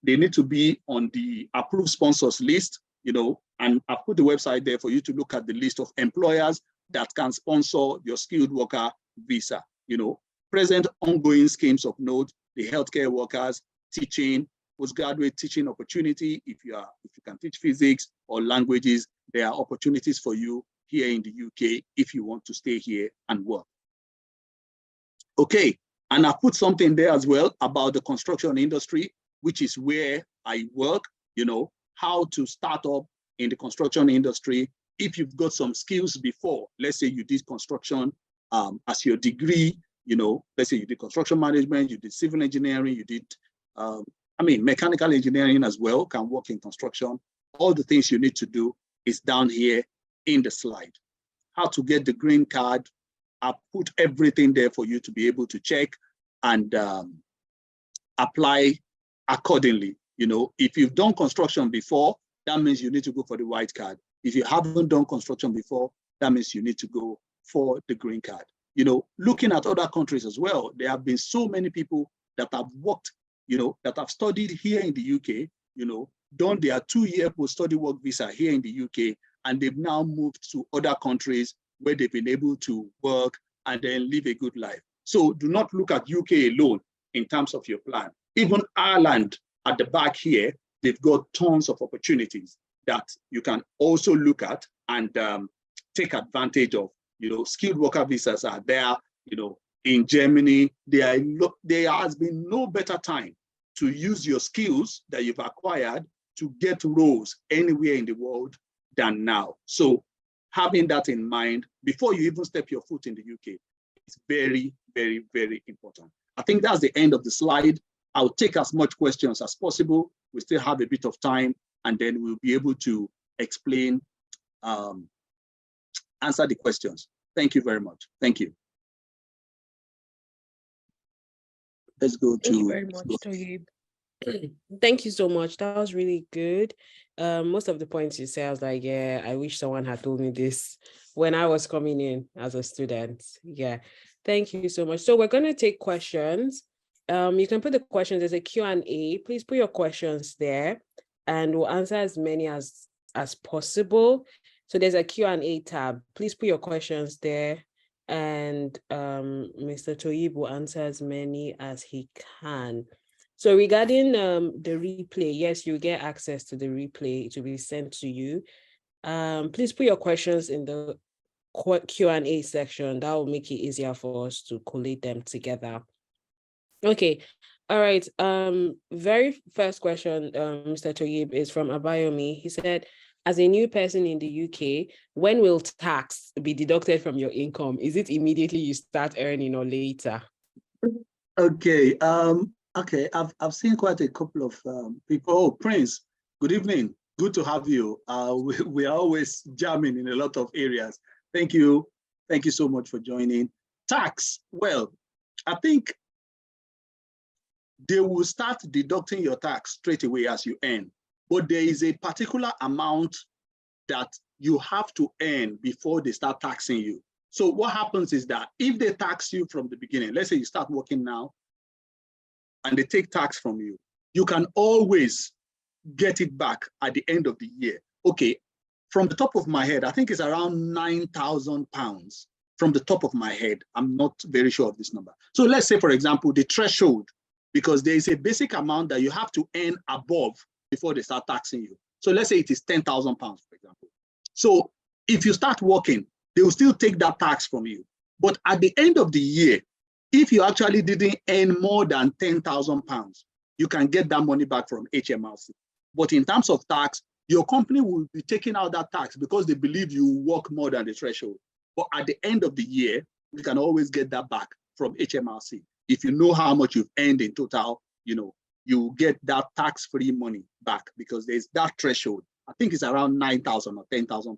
they need to be on the approved sponsors list, you know, and I've put the website there for you to look at the list of employers that can sponsor your skilled worker visa. You know, present ongoing schemes of note, the healthcare workers, teaching, postgraduate teaching opportunity. If you can teach physics or languages, there are opportunities for you here in the UK if you want to stay here and work. Okay, and I put something there as well about the construction industry, which is where I work, you know, how to start up in the construction industry. If you've got some skills before, let's say you did construction as your degree, you know, let's say you did construction management, you did civil engineering, you did, mechanical engineering as well, can work in construction. All the things you need to do is down here in the slide. How to get the green card. I put everything there for you to be able to check and apply accordingly. You know, if you've done construction before, that means you need to go for the white card. If you haven't done construction before, that means you need to go for the green card. You know, looking at other countries as well, there have been so many people that have worked, you know, that have studied here in the UK, you know, done their 2-year post-study work visa here in the UK, and they've now moved to other countries where they've been able to work and then live a good life. So do not look at UK alone in terms of your plan. Even Ireland at the back here, they've got tons of opportunities that you can also look at and take advantage of. You know, skilled worker visas are there. You know, in Germany, there has been no better time to use your skills that you've acquired to get roles anywhere in the world than now. So having that in mind before you even step your foot in the UK is very, very, very important. I think that's the end of the slide. I'll take as much questions as possible. We still have a bit of time, and then we'll be able to explain, answer the questions. Thank you very much. Thank you. Let's go to. Thank you very much, Toyyib. Thank you so much. That was really good. Most of the points you said, I was like, yeah, I wish someone had told me this when I was coming in as a student. Yeah, thank you so much. So we're going to take questions. You can put the questions as a Q&A. Please put your questions there and we'll answer as many as possible. So there's a Q&A tab. Please put your questions there and Mr. Toyyib will answer as many as he can. So regarding the replay, yes, you get access to the replay. It will be sent to you. Please put your questions in the Q&A section. That will make it easier for us to collate them together. Okay. All right. Very first question, Mr. Toyyib, is from Abayomi. He said, as a new person in the UK, when will tax be deducted from your income? Is it immediately you start earning or later? Okay. Okay. I've seen quite a couple of people. Oh, Prince, good evening. Good to have you. We are always jamming in a lot of areas. Thank you. Thank you so much for joining. Tax. Well, I think they will start deducting your tax straight away as you earn. But there is a particular amount that you have to earn before they start taxing you. So what happens is that if they tax you from the beginning, let's say you start working now and they take tax from you, you can always get it back at the end of the year. Okay, from the top of my head, I think it's around £9,000 from the top of my head. I'm not very sure of this number. So let's say, for example, the threshold, because there is a basic amount that you have to earn above before they start taxing you. So let's say it is £10,000, for example. So if you start working, they will still take that tax from you. But at the end of the year, if you actually didn't earn more than £10,000, you can get that money back from HMRC. But in terms of tax, your company will be taking out that tax because they believe you work more than the threshold. But at the end of the year, you can always get that back from HMRC. If you know how much you've earned in total, you get that tax-free money back because there's that threshold. I think it's around £9,000 or £10,000.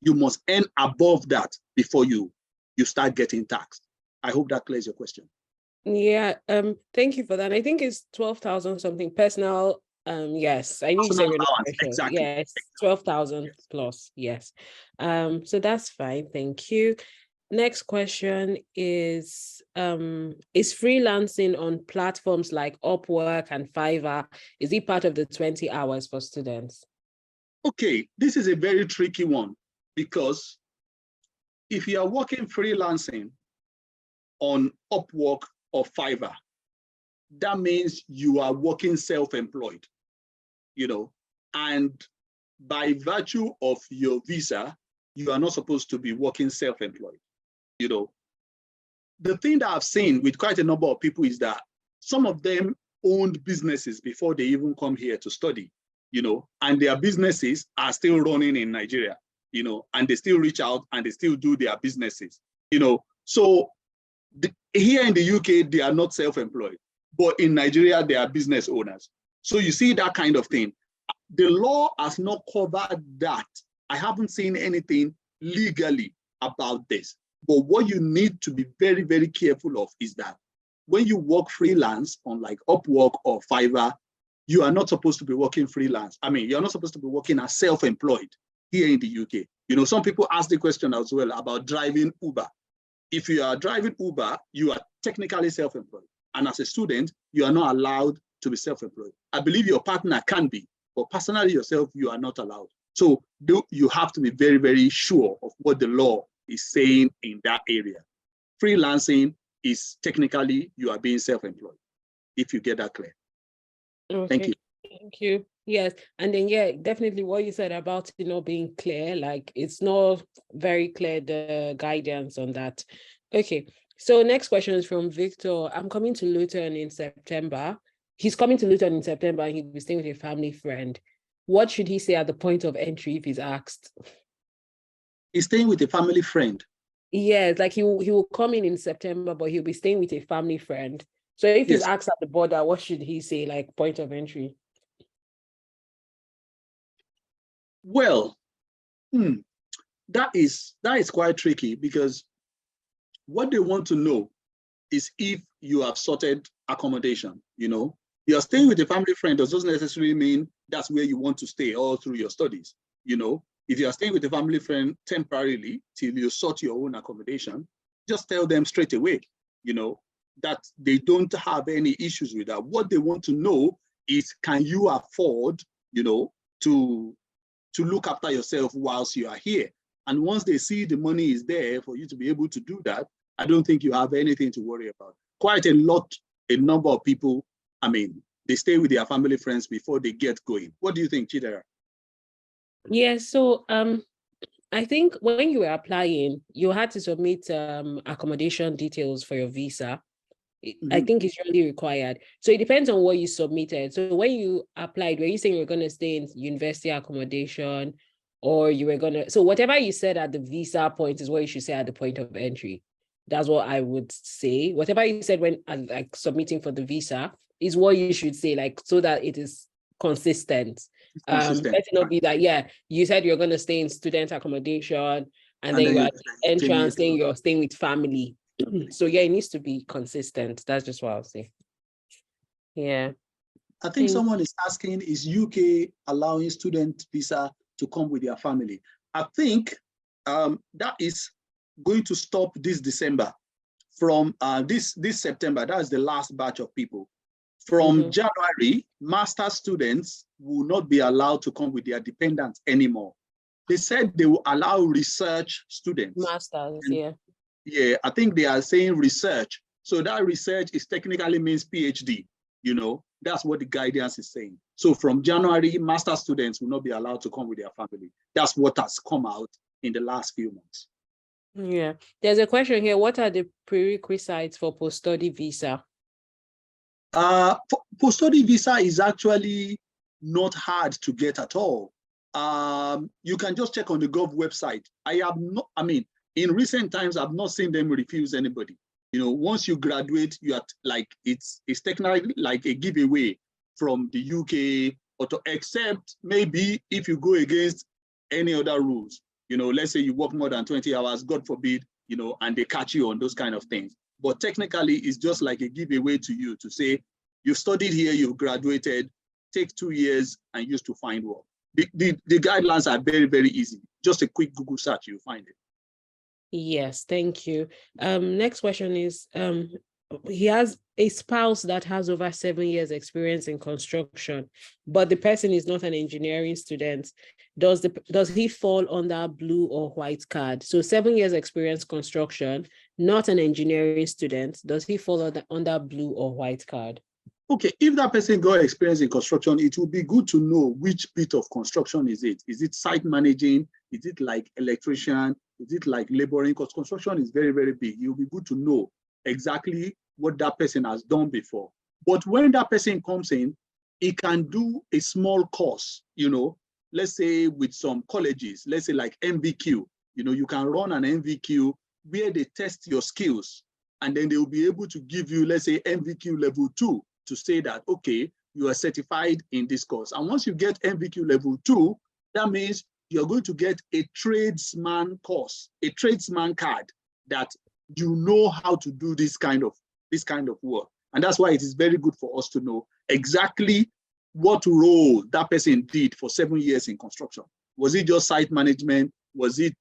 You must earn above that before you start getting taxed. I hope that clears your question. Yeah, thank you for that. I think it's 12,000 something personal. Yes, I need to say exactly. Yes, 12,000 plus. Yes. So that's fine. Thank you. Next question is freelancing on platforms like Upwork and Fiverr, is it part of the 20 hours for students? Okay, this is a very tricky one because if you are working freelancing on Upwork or Fiverr, that means you are working self-employed, and by virtue of your visa, you are not supposed to be working self-employed. The thing that I've seen with quite a number of people is that some of them owned businesses before they even come here to study, and their businesses are still running in Nigeria, and they still reach out and they still do their businesses, So here in the UK, they are not self-employed, but in Nigeria, they are business owners. So you see that kind of thing. The law has not covered that. I haven't seen anything legally about this. But what you need to be very, very careful of is that when you work freelance on like Upwork or Fiverr, you are not supposed to be working freelance. I mean, you're not supposed to be working as self-employed here in the UK. Some people ask the question as well about driving Uber. If you are driving Uber, you are technically self-employed. And as a student, you are not allowed to be self-employed. I believe your partner can be, but personally yourself, you are not allowed. So you have to be very, very sure of what the law is saying in that area. Freelancing is technically you are being self-employed, if you get that clear. Okay. Thank you. Thank you. Yes. And then, yeah, definitely what you said about being clear, like it's not very clear, the guidance on that. Okay. So next question is from Victor. I'm coming to Luton in September. He's coming to Luton in September and he'll be staying with a family friend. What should he say at the point of entry if he's asked? He's staying with a family friend. Yes, like he will come in September, but he'll be staying with a family friend. So if he's asked at the border, what should he say, like point of entry? Well, that is quite tricky because what they want to know is if you have sorted accommodation. You're staying with a family friend does not necessarily mean that's where you want to stay all through your studies. If you are staying with a family friend temporarily till you sort your own accommodation, just tell them straight away, that they don't have any issues with that. What they want to know is, can you afford, to look after yourself whilst you are here? And once they see the money is there for you to be able to do that, I don't think you have anything to worry about. Quite a number of people, they stay with their family friends before they get going. What do you think, Chidera? Yeah, so I think when you were applying, you had to submit accommodation details for your visa. I think it's really required. So it depends on what you submitted. So when you applied, were you saying you were going to stay in university accommodation, or you were going to, so whatever you said at the visa point is what you should say at the point of entry. That's what I would say. Whatever you said when like submitting for the visa is what you should say, like, so that it is consistent. Let it not be that, yeah, you said you're going to stay in student accommodation, and then you're at the entrance saying you're staying with family. So yeah, it needs to be consistent. That's just what I'll say. Yeah. I think someone is asking, is UK allowing student visa to come with their family? I think that is going to stop this December. From this September, that's the last batch of people. From January, master students will not be allowed to come with their dependents anymore. They said they will allow research students. Masters, yeah. Yeah, I think they are saying research. So that research is technically means PhD, that's what the guidance is saying. So from January, master students will not be allowed to come with their family. That's what has come out in the last few months. Yeah, there's a question here. What are the prerequisites for post-study visa? Post-study visa is actually not hard to get at all. You can just check on the Gov website. In recent times, I've not seen them refuse anybody. Once you graduate, you are like, it's technically like a giveaway from the UK, except maybe if you go against any other rules. Let's say you work more than 20 hours, God forbid, and they catch you on those kind of things. But technically, it's just like a giveaway to you to say, you studied here, you've graduated, take 2 years and use to find work. The guidelines are very, very easy. Just a quick Google search, you'll find it. Yes, thank you. Next question is, he has a spouse that has over 7 years experience in construction, but the person is not an engineering student. Does he fall under blue or white card? So 7 years experience construction, not an engineering student. Does he fall under blue or white card? Okay, if that person got experience in construction, it would be good to know which bit of construction is it. Is it site managing? Is it like electrician? Is it like laboring? Because construction is very, very big. It will be good to know exactly what that person has done before. But when that person comes in, he can do a small course, let's say with some colleges, let's say like MVQ, you can run an MVQ where they test your skills, and then they will be able to give you, let's say, MVQ level 2 to say that, okay, you are certified in this course. And once you get MVQ level 2, that means you're going to get a tradesman course, a tradesman card, that you know how to do this kind of work. And that's why it is very good for us to know exactly what role that person did for 7 years in construction. Was it just site management? Was it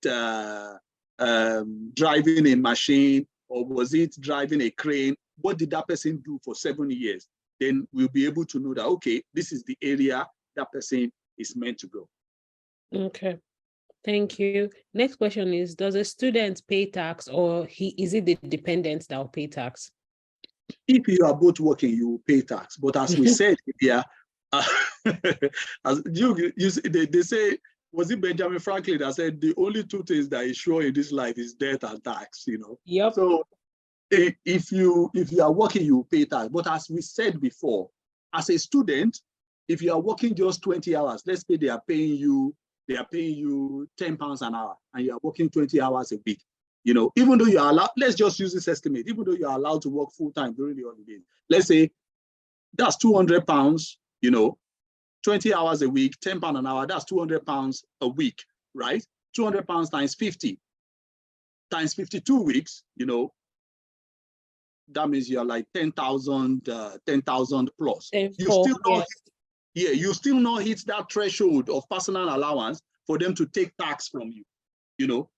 driving a machine? Or was it driving a crane? What did that person do for 7 years? Then we'll be able to know that, okay, this is the area that person is meant to go. Okay, thank you. Next question is, does a student pay tax, or is it the dependent that will pay tax? If you are both working, you will pay tax. But as we said here, as they say, was it Benjamin Franklin that said the only two things that is sure in this life is death and tax, Yep. So if you are working, you pay tax. But as we said before, as a student, if you are working just 20 hours, let's say they are paying you £10 an hour, and you are working 20 hours a week, even though you are allowed, let's just use this estimate, even though you are allowed to work full time during the holidays, let's say that's £200, 20 hours a week, £10 an hour, that's £200 a week, right? £200 times 50 times 52 weeks, that means you're like 10,000 plus. You still not hit that threshold of personal allowance for them to take tax from you,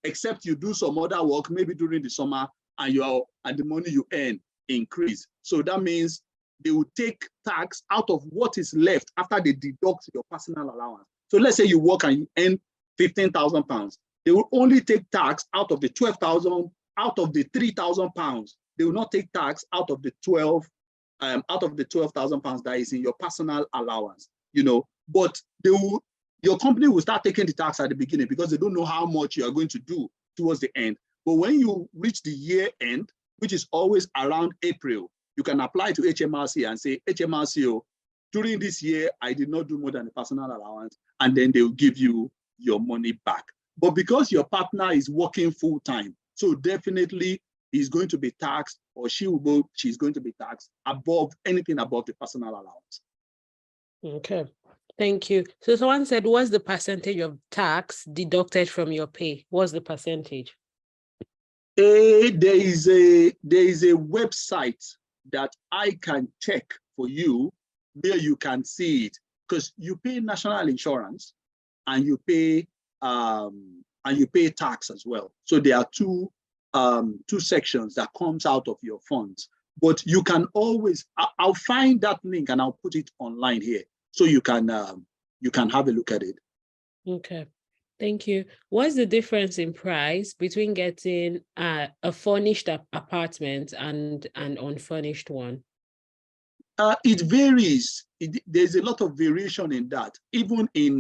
except you do some other work, maybe during the summer, and the money you earn increase. So that means they will take tax out of what is left after they deduct your personal allowance. So let's say you work and you earn 15,000 pounds. They will only take tax out of the 12,000, out of the 3,000 pounds. They will not take tax out of the 12,000 pounds that is in your personal allowance, but your company will start taking the tax at the beginning because they don't know how much you are going to do towards the end. But when you reach the year end, which is always around April, you can apply to HMRC and say, HMRC, during this year, I did not do more than the personal allowance, and then they will give you your money back. But because your partner is working full time, so definitely he's going to be taxed, or she's going to be taxed above anything above the personal allowance. Okay. Thank you. So someone said, what's the percentage of tax deducted from your pay? What's the percentage? There is a website that I can check for you where you can see it, because you pay national insurance and you pay tax as well. So there are two sections that comes out of your funds. But you can always, I'll find that link and I'll put it online here so you can have a look at it. Okay. Thank you. What's the difference in price between getting a furnished apartment and an unfurnished one? It varies. There's a lot of variation in that. Even in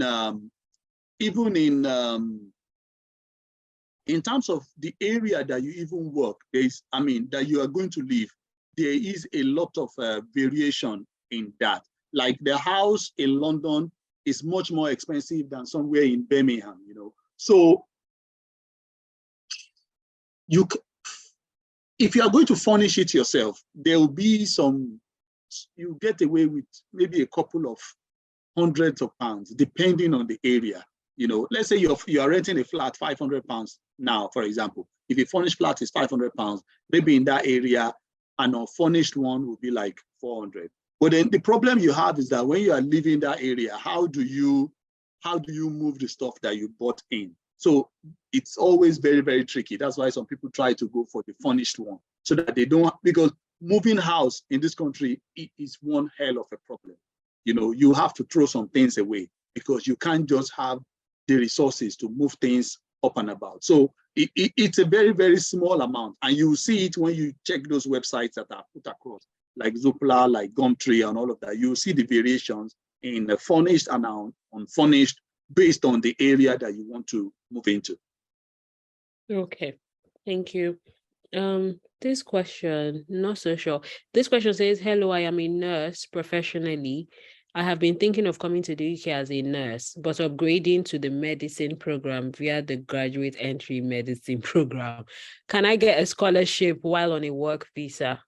terms of the area that you even work, that you are going to live, there is a lot of variation in that. Like the house in London is much more expensive than somewhere in Birmingham, So if you are going to furnish it yourself, there will be you get away with maybe a couple of hundreds of pounds, depending on the area. Let's say you are renting a flat, 500 pounds now, for example. If a furnished flat is 500 pounds, maybe in that area, an unfurnished one would be like 400. But then the problem you have is that when you are living in that area, how do you move the stuff that you bought in? So it's always very, very tricky. That's why some people try to go for the furnished one, so that they don't, because moving house in this country is one hell of a problem. You have to throw some things away because you can't just have the resources to move things up and about. So it's a very, very small amount. And you see it when you check those websites that are put across, like Zoopla, like Gumtree and all of that. You see the variations in the furnished and unfurnished based on the area that you want to move into. Okay, thank you. This question, not so sure. This question says, hello, I am a nurse professionally. I have been thinking of coming to the UK as a nurse, but upgrading to the medicine program via the graduate entry medicine program. Can I get a scholarship while on a work visa?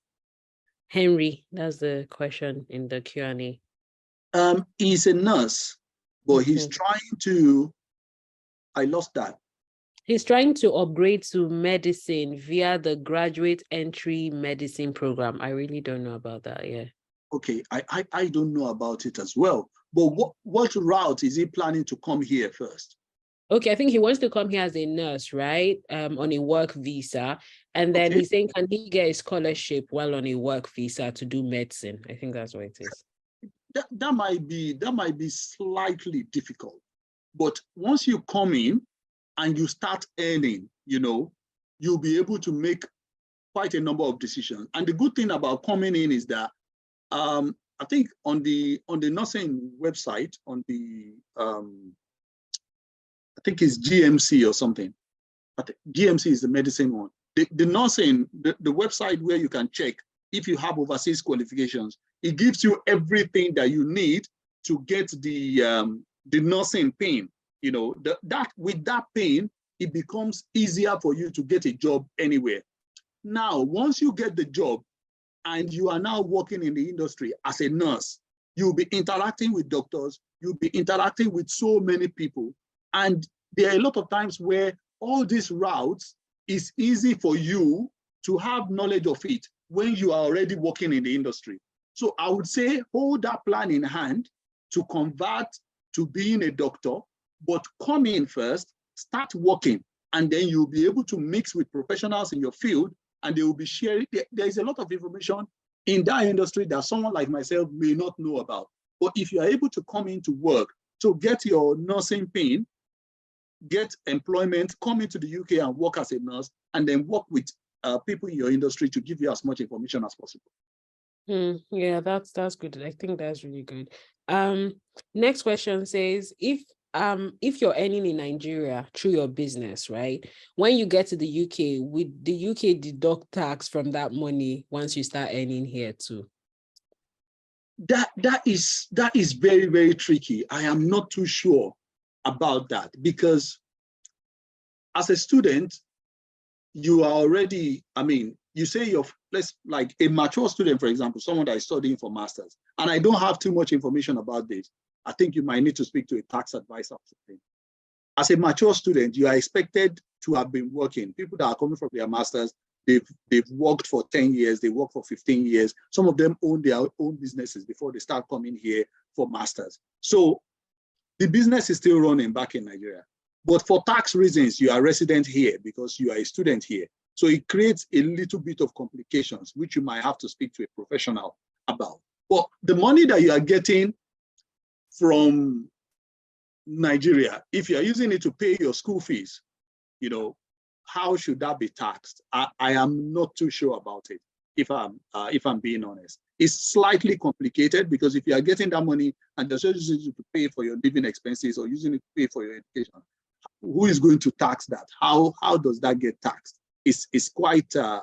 Henry, that's the question in the Q&A. He's a nurse, but he's trying to, I lost that. He's trying to upgrade to medicine via the graduate entry medicine program. I really don't know about that, yeah. Okay, I don't know about it as well. But what route is he planning to come here first? Okay, I think he wants to come here as a nurse, right? On a work visa. And then he's saying, can he get a scholarship while on a work visa to do medicine? I think that's what it is. That might be slightly difficult. But once you come in and you start earning, you'll be able to make quite a number of decisions. And the good thing about coming in is that I think on the nursing website, on the I think it's GMC or something. I think GMC is the medicine one. The nursing, the website where you can check if you have overseas qualifications, it gives you everything that you need to get the nursing pin. With that pin, it becomes easier for you to get a job anywhere. Now, once you get the job and you are now working in the industry as a nurse, you'll be interacting with doctors, you'll be interacting with so many people. And there are a lot of times where all these routes is easy for you to have knowledge of it when you are already working in the industry. So I would say hold that plan in hand to convert to being a doctor, But come in first, start working, and then you'll be able to mix with professionals in your field, and they will be sharing. There is a lot of information in that industry that someone like myself may not know about. But if you are able to come into work, to get your nursing pin, get employment, come into the UK and work as a nurse, and then work with people in your industry to give you as much information as possible. Yeah, that's good. I think that's really good. Next question says, if you're earning in Nigeria through your business, right? When you get to the UK, would the UK deduct tax from that money once you start earning here too? That is very, very tricky. I am not too sure about that, because as a student, you are already, I mean, you say you're, like a mature student, for example, someone that is studying for masters, and I don't have too much information about this. I think you might need to speak to a tax advisor or something. As a mature student, you are expected to have been working. People that are coming from their masters, they've worked for 10 years, they work for 15 years. Some of them own their own businesses before they start coming here for masters. So the business is still running back in Nigeria. But for tax reasons, you are resident here because you are a student here. So it creates a little bit of complications, which you might have to speak to a professional about. But the money that you are getting from Nigeria, if you are using it to pay your school fees, you know, how should that be taxed? I am not too sure about it, if I'm being honest. It's slightly complicated, because if you are getting that money and they're just using it to pay for your living expenses or using it to pay for your education, who is going to tax that? How does that get taxed? It's quite, I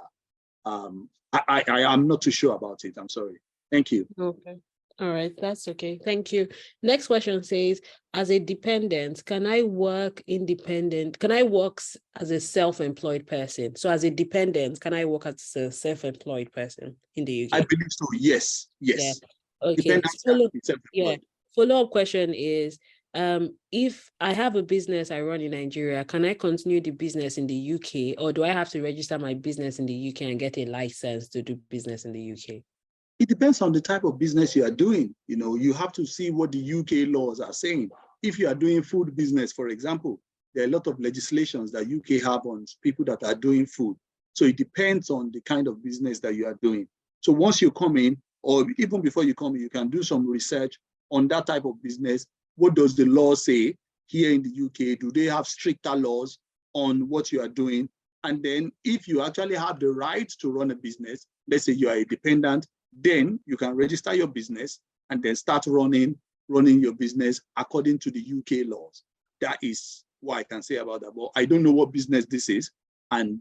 am not too sure about it. I'm sorry. Thank you. Okay. All right, that's okay. Thank you. Next question says, as a dependent, can I work independent? Can I work as a self-employed person? So as a dependent, can I work as a self-employed person in the UK? I believe so. Yes. Yeah. Okay. Follow-up question is, if I have a business I run in Nigeria, can I continue the business in the UK, or do I have to register my business in the UK and get a license to do business in the UK? It depends on the type of business you are doing. You know, you have to see what the UK laws are saying. If you are doing food business, for example, there are a lot of legislations that UK have on people that are doing food. So it depends on the kind of business that you are doing. So once you come in, or even before you come in, you can do some research on that type of business. What does the law say here in the UK? Do they have stricter laws on what you are doing? And then if you actually have the right to run a business, let's say you are a dependent, then you can register your business and then start running your business according to the UK laws. That is what I can say about that. But I don't know what business this is, and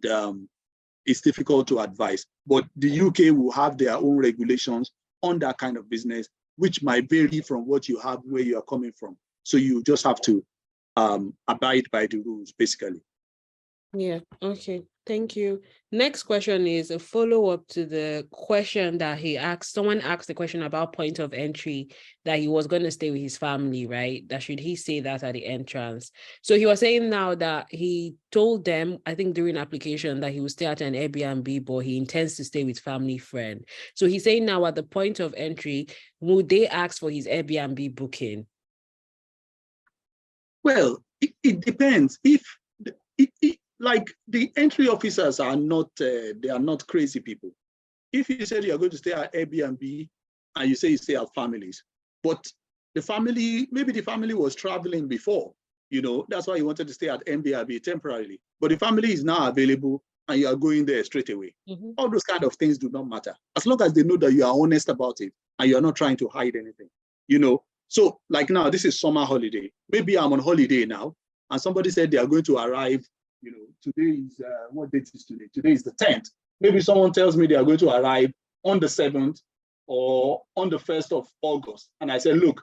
it's difficult to advise. But the UK will have their own regulations on that kind of business, which might vary from what you have where you are coming from. So you just have to abide by the rules, basically. Yeah, okay. Thank you. Next question is a follow-up to the question that he asked. Someone asked the question about point of entry, that he was going to stay with his family, right? That should he say that at the entrance? So he was saying now that he told them, I think during application, that he will stay at an Airbnb, but he intends to stay with family friend. So he's saying now at the point of entry, would they ask for his Airbnb booking? Well, it depends. If like the entry officers are not, they are not crazy people. If you said you're going to stay at Airbnb and you say you stay at families, but the family, maybe the family was traveling before, you know, that's why you wanted to stay at Airbnb temporarily, but the family is now available and you are going there straight away. Mm-hmm. All those kind of things do not matter, as long as they know that you are honest about it and you're not trying to hide anything, you know. So like now, this is summer holiday. Maybe I'm on holiday now and somebody said they are going to arrive, you know, today is, what date is today? Today is the 10th. Maybe someone tells me they are going to arrive on the 7th or on the 1st of August. And I said, look,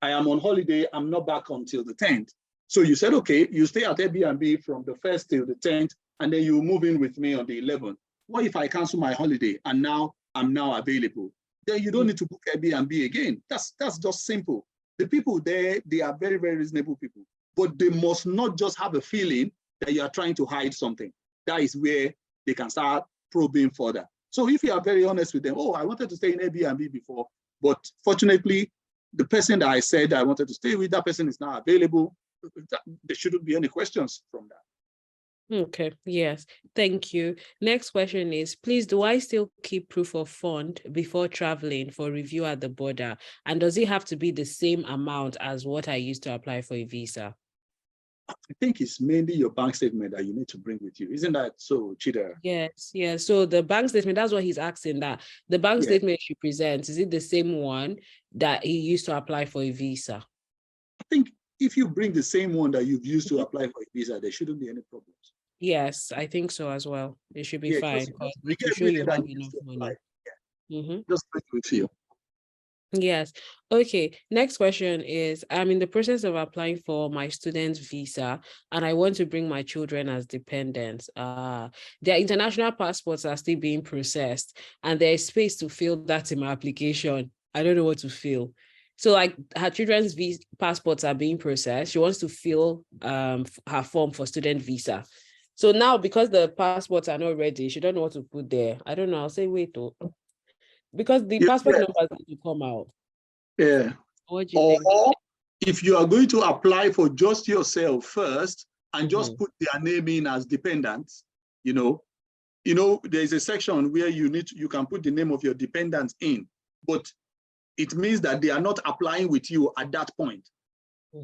I am on holiday. I'm not back until the 10th. So you said, okay, you stay at Airbnb from the 1st till the 10th, and then you move in with me on the 11th. What if I cancel my holiday and now I'm now available? Then you don't need to book Airbnb again. That's just simple. The people there, they are very, very reasonable people, but they must not just have a feeling that you are trying to hide something. That is where they can start probing further. So if you are very honest with them, oh, I wanted to stay in Airbnb before, but fortunately, the person that I said I wanted to stay with, that person is now available. there shouldn't be any questions from that. Okay, yes, thank you. Next question is, please, do I still keep proof of fund before traveling for review at the border? And does it have to be the same amount as what I used to apply for a visa? I think it's mainly your bank statement that you need to bring with you. Isn't that so, Chidera? Yes, yes. So the bank statement, that's what he's asking, that the bank Yeah. statement she presents, is it the same one that he used to apply for a visa? I think if you bring the same one that you've used to apply for a visa, there shouldn't be any problems. Yes, I think so as well. It should be fine. Just But bring to show everything you that have you used enough to apply. money. Yeah. Just bring it with you. Yes. Okay. Next question is, I'm in the process of applying for my student visa and I want to bring my children as dependents. Their international passports are still being processed and there is space to fill that in my application. I don't know what to fill. So like her children's passports are being processed. She wants to fill her form for student visa. So now because the passports are not ready, she don't know what to put there. I don't know. I'll say wait though. Because the passport numbers need to come out. Yeah. What do you think? Or if you are going to apply for just yourself first and just put their name in as dependents, there's a section where you can put the name of your dependents in, but it means that they are not applying with you at that point.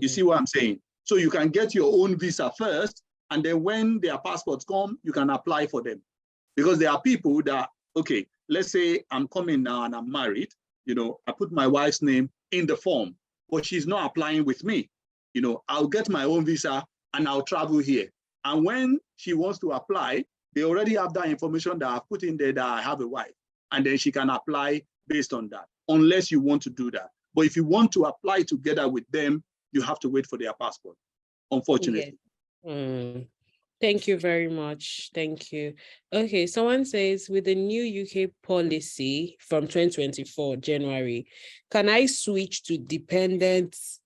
You see what I'm saying? So you can get your own visa first, and then when their passports come, you can apply for them. Because there are people that, okay, let's say I'm coming now and I'm married, I put my wife's name in the form, but she's not applying with me. I'll get my own visa and I'll travel here. And when she wants to apply, they already have that information that I've put in there that I have a wife, and then she can apply based on that, unless you want to do that. But if you want to apply together with them, you have to wait for their passport, unfortunately. Yes. Thank you very much. Thank you. Okay, someone says, with the new UK policy from 2024, January, can I switch to dependents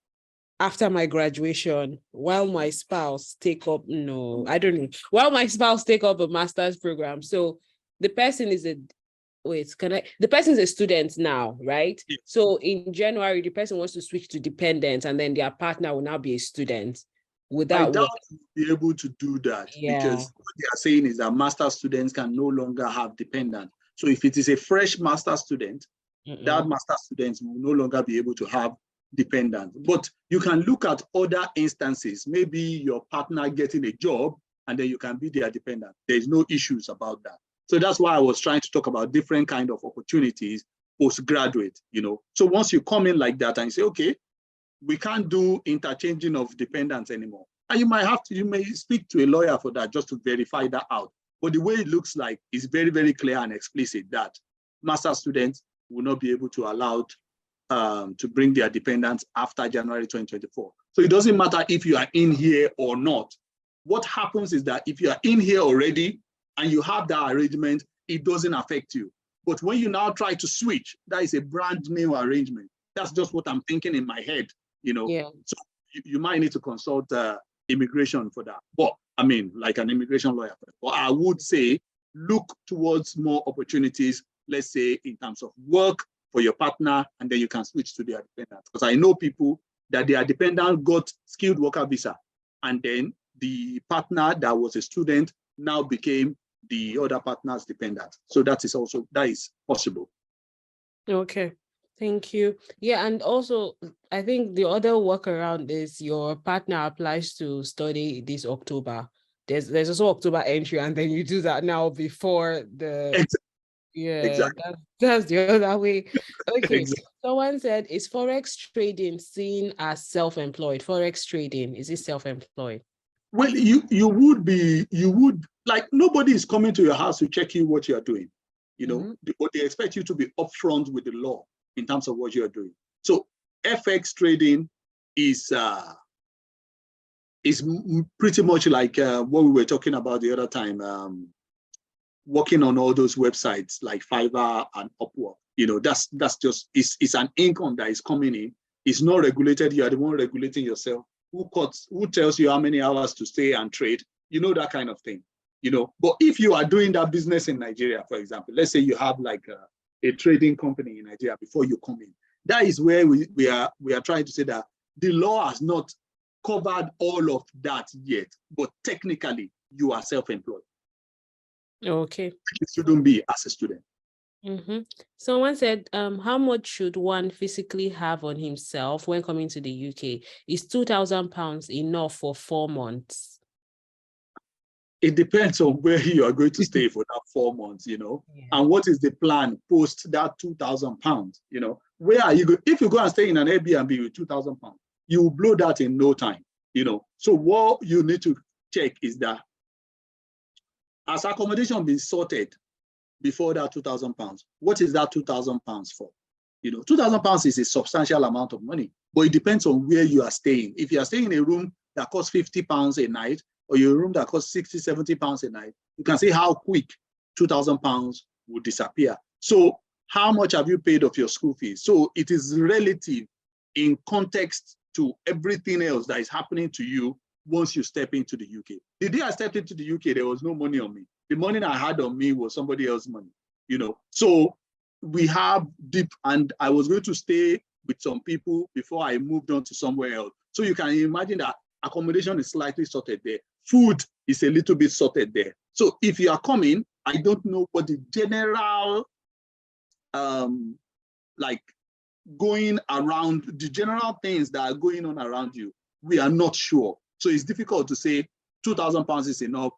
after my graduation while my spouse take up, no, I don't know, while my spouse take up a master's program? So the person is the person is a student now, right? Yeah. So in January, the person wants to switch to dependent and then their partner will now be a student. Would that I doubt work? you'll be able to do that because what they are saying is that master students can no longer have dependents. So if it is a fresh master student, that master student will no longer be able to have dependents. But you can look at other instances, maybe your partner getting a job and then you can be their dependent. There's no issues about that. So that's why I was trying to talk about different kind of opportunities postgraduate, So once you come in like that and you say, okay, we can't do interchanging of dependents anymore. And you may speak to a lawyer for that just to verify that out. But the way it looks like is very, very clear and explicit that master students will not be able to allow to bring their dependents after January 2024. So it doesn't matter if you are in here or not. What happens is that if you are in here already and you have that arrangement, it doesn't affect you. But when you now try to switch, that is a brand new arrangement. That's just what I'm thinking in my head, Yeah. So you might need to consult immigration for that. But I mean, like an immigration lawyer. But I would say look towards more opportunities, let's say in terms of work for your partner, and then you can switch to their dependent. Because I know people that their dependent got skilled worker visa, and then the partner that was a student now became the other partner's dependent. So that is possible. Okay. Thank you. Yeah, and also I think the other workaround is your partner applies to study this October. There's also October entry, and then you do that now before the Exactly. that's the other way. Okay. Exactly. Someone said, is Forex trading seen as self-employed? Forex trading, is it self-employed? Well, you would like nobody is coming to your house to check you what you are doing, but they expect you to be upfront with the law in terms of what you are doing. So FX trading is pretty much like what we were talking about the other time, working on all those websites like Fiverr and Upwork. That's just it's an income that is coming in. It's not regulated. You are the one regulating yourself. Who tells you how many hours to stay and trade? That kind of thing. But if you are doing that business in Nigeria, for example, let's say you have like a trading company in Nigeria before you come in. That is where we are trying to say that the law has not covered all of that yet, but technically you are self-employed. Okay. You shouldn't be as a student. Someone said, how much should one physically have on himself when coming to the UK? Is £2,000 enough for 4 months? It depends on where you are going to stay for that 4 months, you know, and what is the plan post that £2,000, you know, where are you going? If you go and stay in an Airbnb with £2,000, you will blow that in no time, you know. So what you need to check is that has accommodation been sorted before that £2,000? What is that £2,000 for? You know, £2,000 is a substantial amount of money, but it depends on where you are staying. If you are staying in a room that costs £50 a night, or your room that costs £60, £70 a night, you can see how quick £2,000 will disappear. So how much have you paid of your school fees? So it is relative in context to everything else that is happening to you once you step into the UK. The day I stepped into the UK, there was no money on me. The money I had on me was somebody else's money, you know. So we have deep, and I was going to stay with some people before I moved on to somewhere else. So you can imagine that accommodation is slightly sorted there. Food is a little bit sorted there. So if you are coming, I don't know what the general, like going around, the general things that are going on around you, we are not sure. So it's difficult to say £2,000 is enough.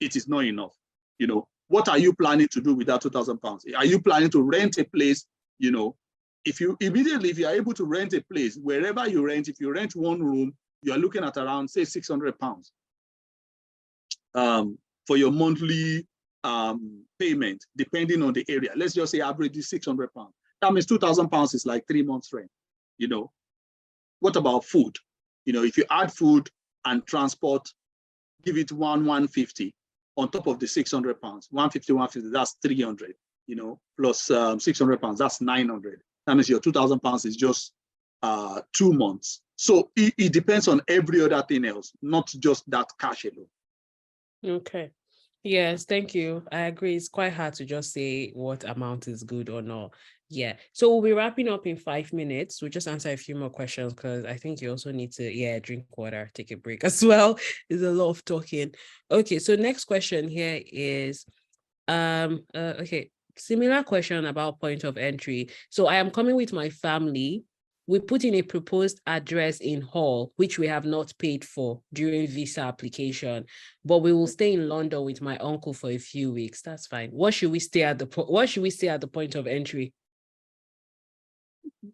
It is not enough. You know, what are you planning to do with that £2,000? Are you planning to rent a place? You know, if you are able to rent a place, wherever you rent, if you rent one room, you are looking at around, say, £600 for your monthly payment, depending on the area. Let's just say average is £600. That means £2,000 is like 3 months rent. You know, what about food? You know, if you add food and transport, give it 150 on top of the £600, 150, that's 300. You know, plus £600, that's 900. That means your £2,000 is just 2 months. So it depends on every other thing else, not just that cash alone. Okay. Yes, thank you. I agree. It's quite hard to just say what amount is good or not. Yeah. So we'll be wrapping up in 5 minutes. We'll just answer a few more questions because I think you also need to, drink water, take a break as well. There's a lot of talking. Okay. So next question here is, okay, similar question about point of entry. So I am coming with my family. We put in a proposed address in Hull, which we have not paid for during visa application, but we will stay in London with my uncle for a few weeks. That's fine. What should we stay at the point of entry?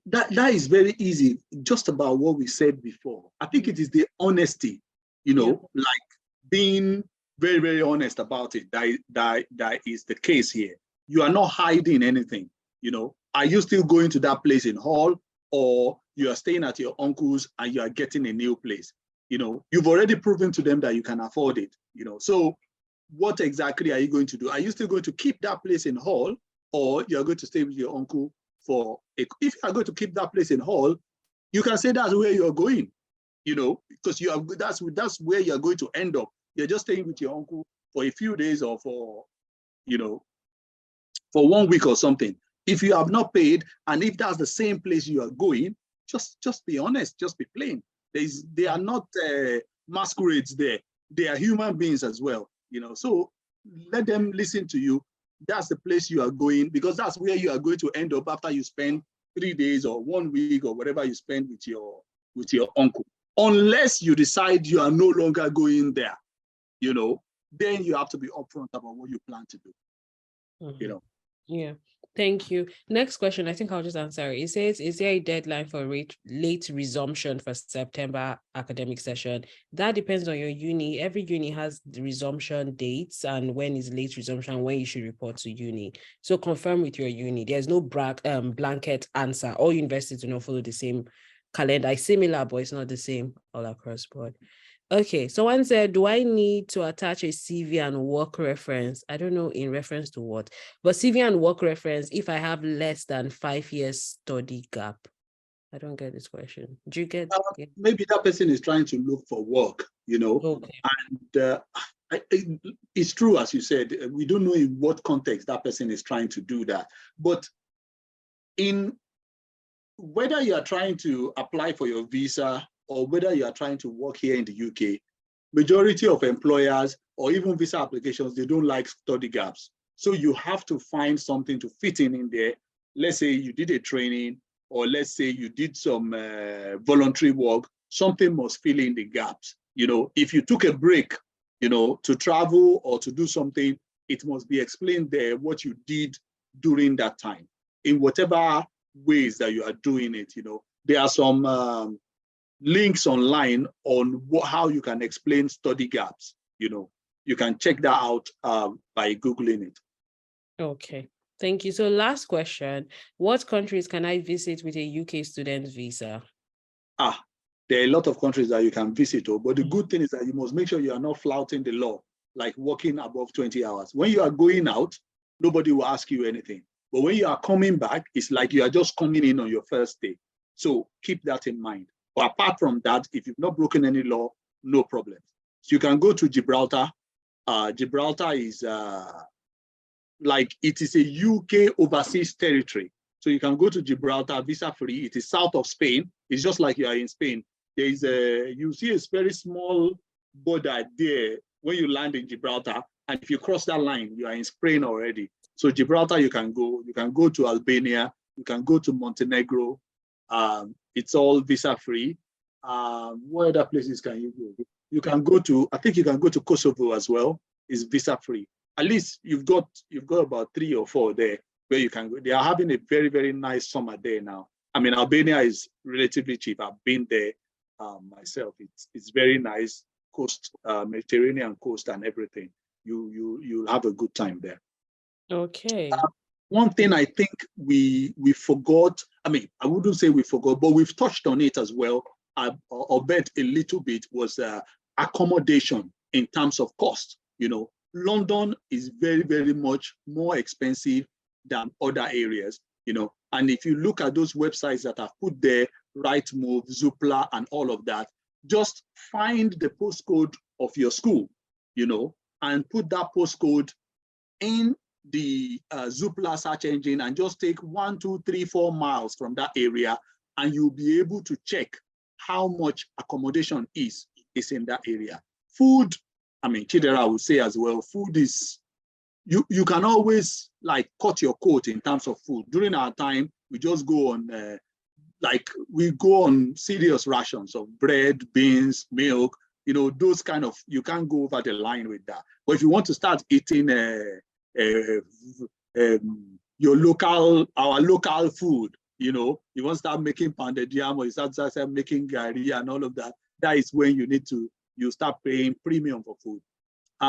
That is very easy, just about what we said before. I think it is the honesty, you know, like being very, very honest about it. That is the case here. You are not hiding anything, you know. Are you still going to that place in Hull, or you are staying at your uncle's and you are getting a new place? You know, you've already proven to them that you can afford it, you know. So what exactly are you going to do? Are you still going to keep that place in Hull, or you're going to stay with your uncle if you are going to keep that place in Hull, you can say that's where you're going, you know, because that's where you're going to end up. You're just staying with your uncle for a few days or for 1 week or something. If you have not paid, and if that's the same place you are going, just be honest, just be plain. They are not masquerades there. They are human beings as well, you know. So let them listen to you. That's the place you are going, because that's where you are going to end up after you spend 3 days or 1 week or whatever you spend with your uncle. Unless you decide you are no longer going there, you know, then you have to be upfront about what you plan to do. You know. Yeah. Thank you. Next question, I think I'll just answer it. It says, is there a deadline for late resumption for September academic session? That depends on your uni. Every uni has the resumption dates and when is late resumption, when you should report to uni. So confirm with your uni. There's no blanket answer. All universities do not follow the same calendar. It's similar, but it's not the same all across board. Okay, someone said, do I need to attach a CV and work reference? I don't know in reference to what, but CV and work reference if I have less than 5 years study gap. I don't get this question. Do you get? Maybe that person is trying to look for work, you know, okay. And it's true, as you said, we don't know in what context that person is trying to do that. But in whether you are trying to apply for your visa or whether you are trying to work here in the UK, majority of employers or even visa applications, they don't like study gaps. So you have to find something to fit in there. Let's say you did a training, or let's say you did some voluntary work, something must fill in the gaps. If you took a break, to travel or to do something, it must be explained there what you did during that time in whatever ways that you are doing it. There are some links online on how you can explain study gaps. You can check that out by Googling it. Okay, thank you. So last question, what countries can I visit with a UK student visa? There are a lot of countries that you can visit, but the good thing is that you must make sure you are not flouting the law, like working above 20 hours. When you are going out, nobody will ask you anything. But when you are coming back, it's like you are just coming in on your first day. So keep that in mind. But apart from that, if you've not broken any law, no problem. So you can go to Gibraltar. Gibraltar is it is a UK overseas territory. So you can go to Gibraltar visa free. It is south of Spain. It's just like you are in Spain. There is you see a very small border there when you land in Gibraltar. And if you cross that line, you are in Spain already. So Gibraltar, you can go. You can go to Albania. You can go to Montenegro. It's all visa free. What other places can you go? You can go to, I think you can go to Kosovo as well. It's visa free. At least you've got about 3 or 4 there where you can go. They are having a very, very nice summer there now. I mean, Albania is relatively cheap. I've been there myself. It's very nice coast, Mediterranean coast and everything. You'll have a good time there. Okay. One thing I think we forgot, I mean, I wouldn't say we forgot, but we've touched on it as well, I'll bet a little bit, was accommodation in terms of cost. London is very, very much more expensive than other areas, and if you look at those websites that I've put there, Rightmove, Zoopla, and all of that, just find the postcode of your school, and put that postcode in the Zoopla search engine and just take 1, 2, 3, 4 miles from that area, and you'll be able to check how much accommodation is in that area. Food, I mean, Chidera would say as well, food is, you can always cut your coat in terms of food. During our time, we just go on, we go on serious rations of bread, beans, milk, those kind of, you can't go over the line with that. But if you want to start eating our local food, you want to start making pounded yam, or you start making gari and all of that, that is when you start paying premium for food.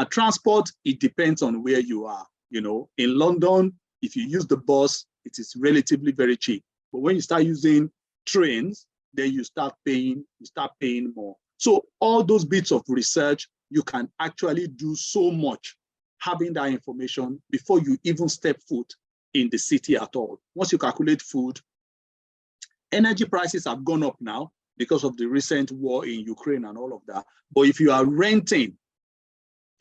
Transport, it depends on where you are. In London, if you use the bus, it is relatively very cheap. But when you start using trains, then you start paying more. So all those bits of research, you can actually do so much having that information before you even step foot in the city at all. Once you calculate food, energy prices have gone up now because of the recent war in Ukraine and all of that. But if you are renting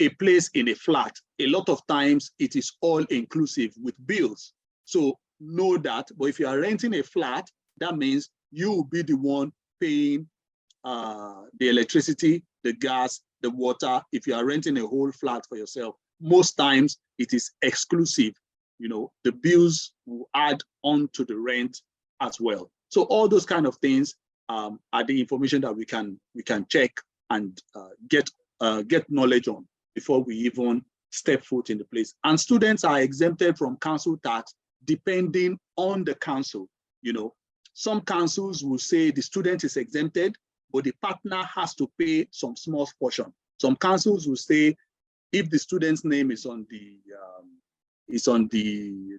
a place in a flat, a lot of times it is all inclusive with bills. So know that. But if you are renting a flat, that means you will be the one paying the electricity, the gas, the water. If you are renting a whole flat for yourself, most times it is exclusive. The bills will add on to the rent as well. So all those kind of things are the information that we can check and get knowledge on before we even step foot in the place. And students are exempted from council tax depending on the council. Some councils will say the student is exempted, but the partner has to pay some small portion. Some councils will say if the student's name is on the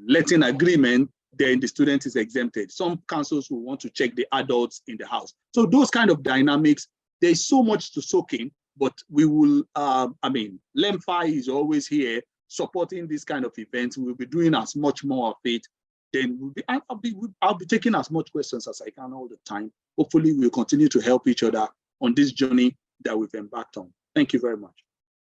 letting agreement, then the student is exempted. Some councils will want to check the adults in the house. So those kind of dynamics, there's so much to soak in, but we will, LemFi is always here supporting this kind of events. We'll be doing as much more of it. Then I'll be taking as much questions as I can all the time. Hopefully we'll continue to help each other on this journey that we've embarked on. Thank you very much.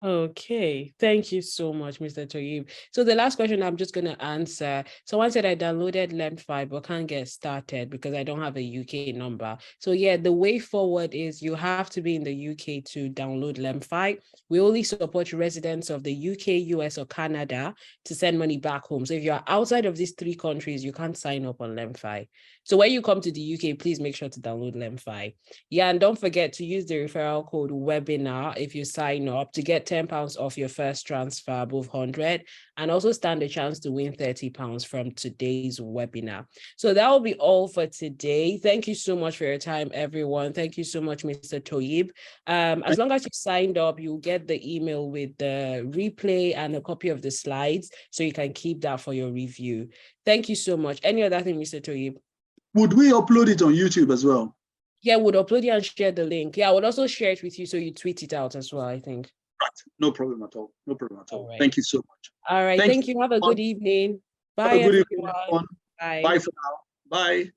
Okay, thank you so much, Mr. Toyyib. So the last question I'm just going to answer. Someone said I downloaded LemFi but can't get started because I don't have a UK number. So yeah, the way forward is you have to be in the UK to download LemFi. We only support residents of the UK, US, or Canada to send money back home. So if you're outside of these 3 countries, you can't sign up on LemFi. So when you come to the UK, please make sure to download LemFi. Yeah, and don't forget to use the referral code webinar if you sign up to get £10 off your first transfer above 100, and also stand a chance to win £30 from today's webinar. So that will be all for today. Thank you so much for your time, everyone. Thank you so much, Mr. Toyyib. As long as you signed up, you'll get the email with the replay and a copy of the slides, so you can keep that for your review. Thank you so much. Any other thing, Mr. Toyyib? Would we upload it on YouTube as well? Yeah, we'll upload it and share the link. Yeah, I would also share it with you so you tweet it out as well, I think. Right. No problem at all. No problem at all. All right. Thank you so much. All right. Thank you. Have a good evening. Bye, Have a good everyone. evening, everyone. Bye. Bye for now. Bye.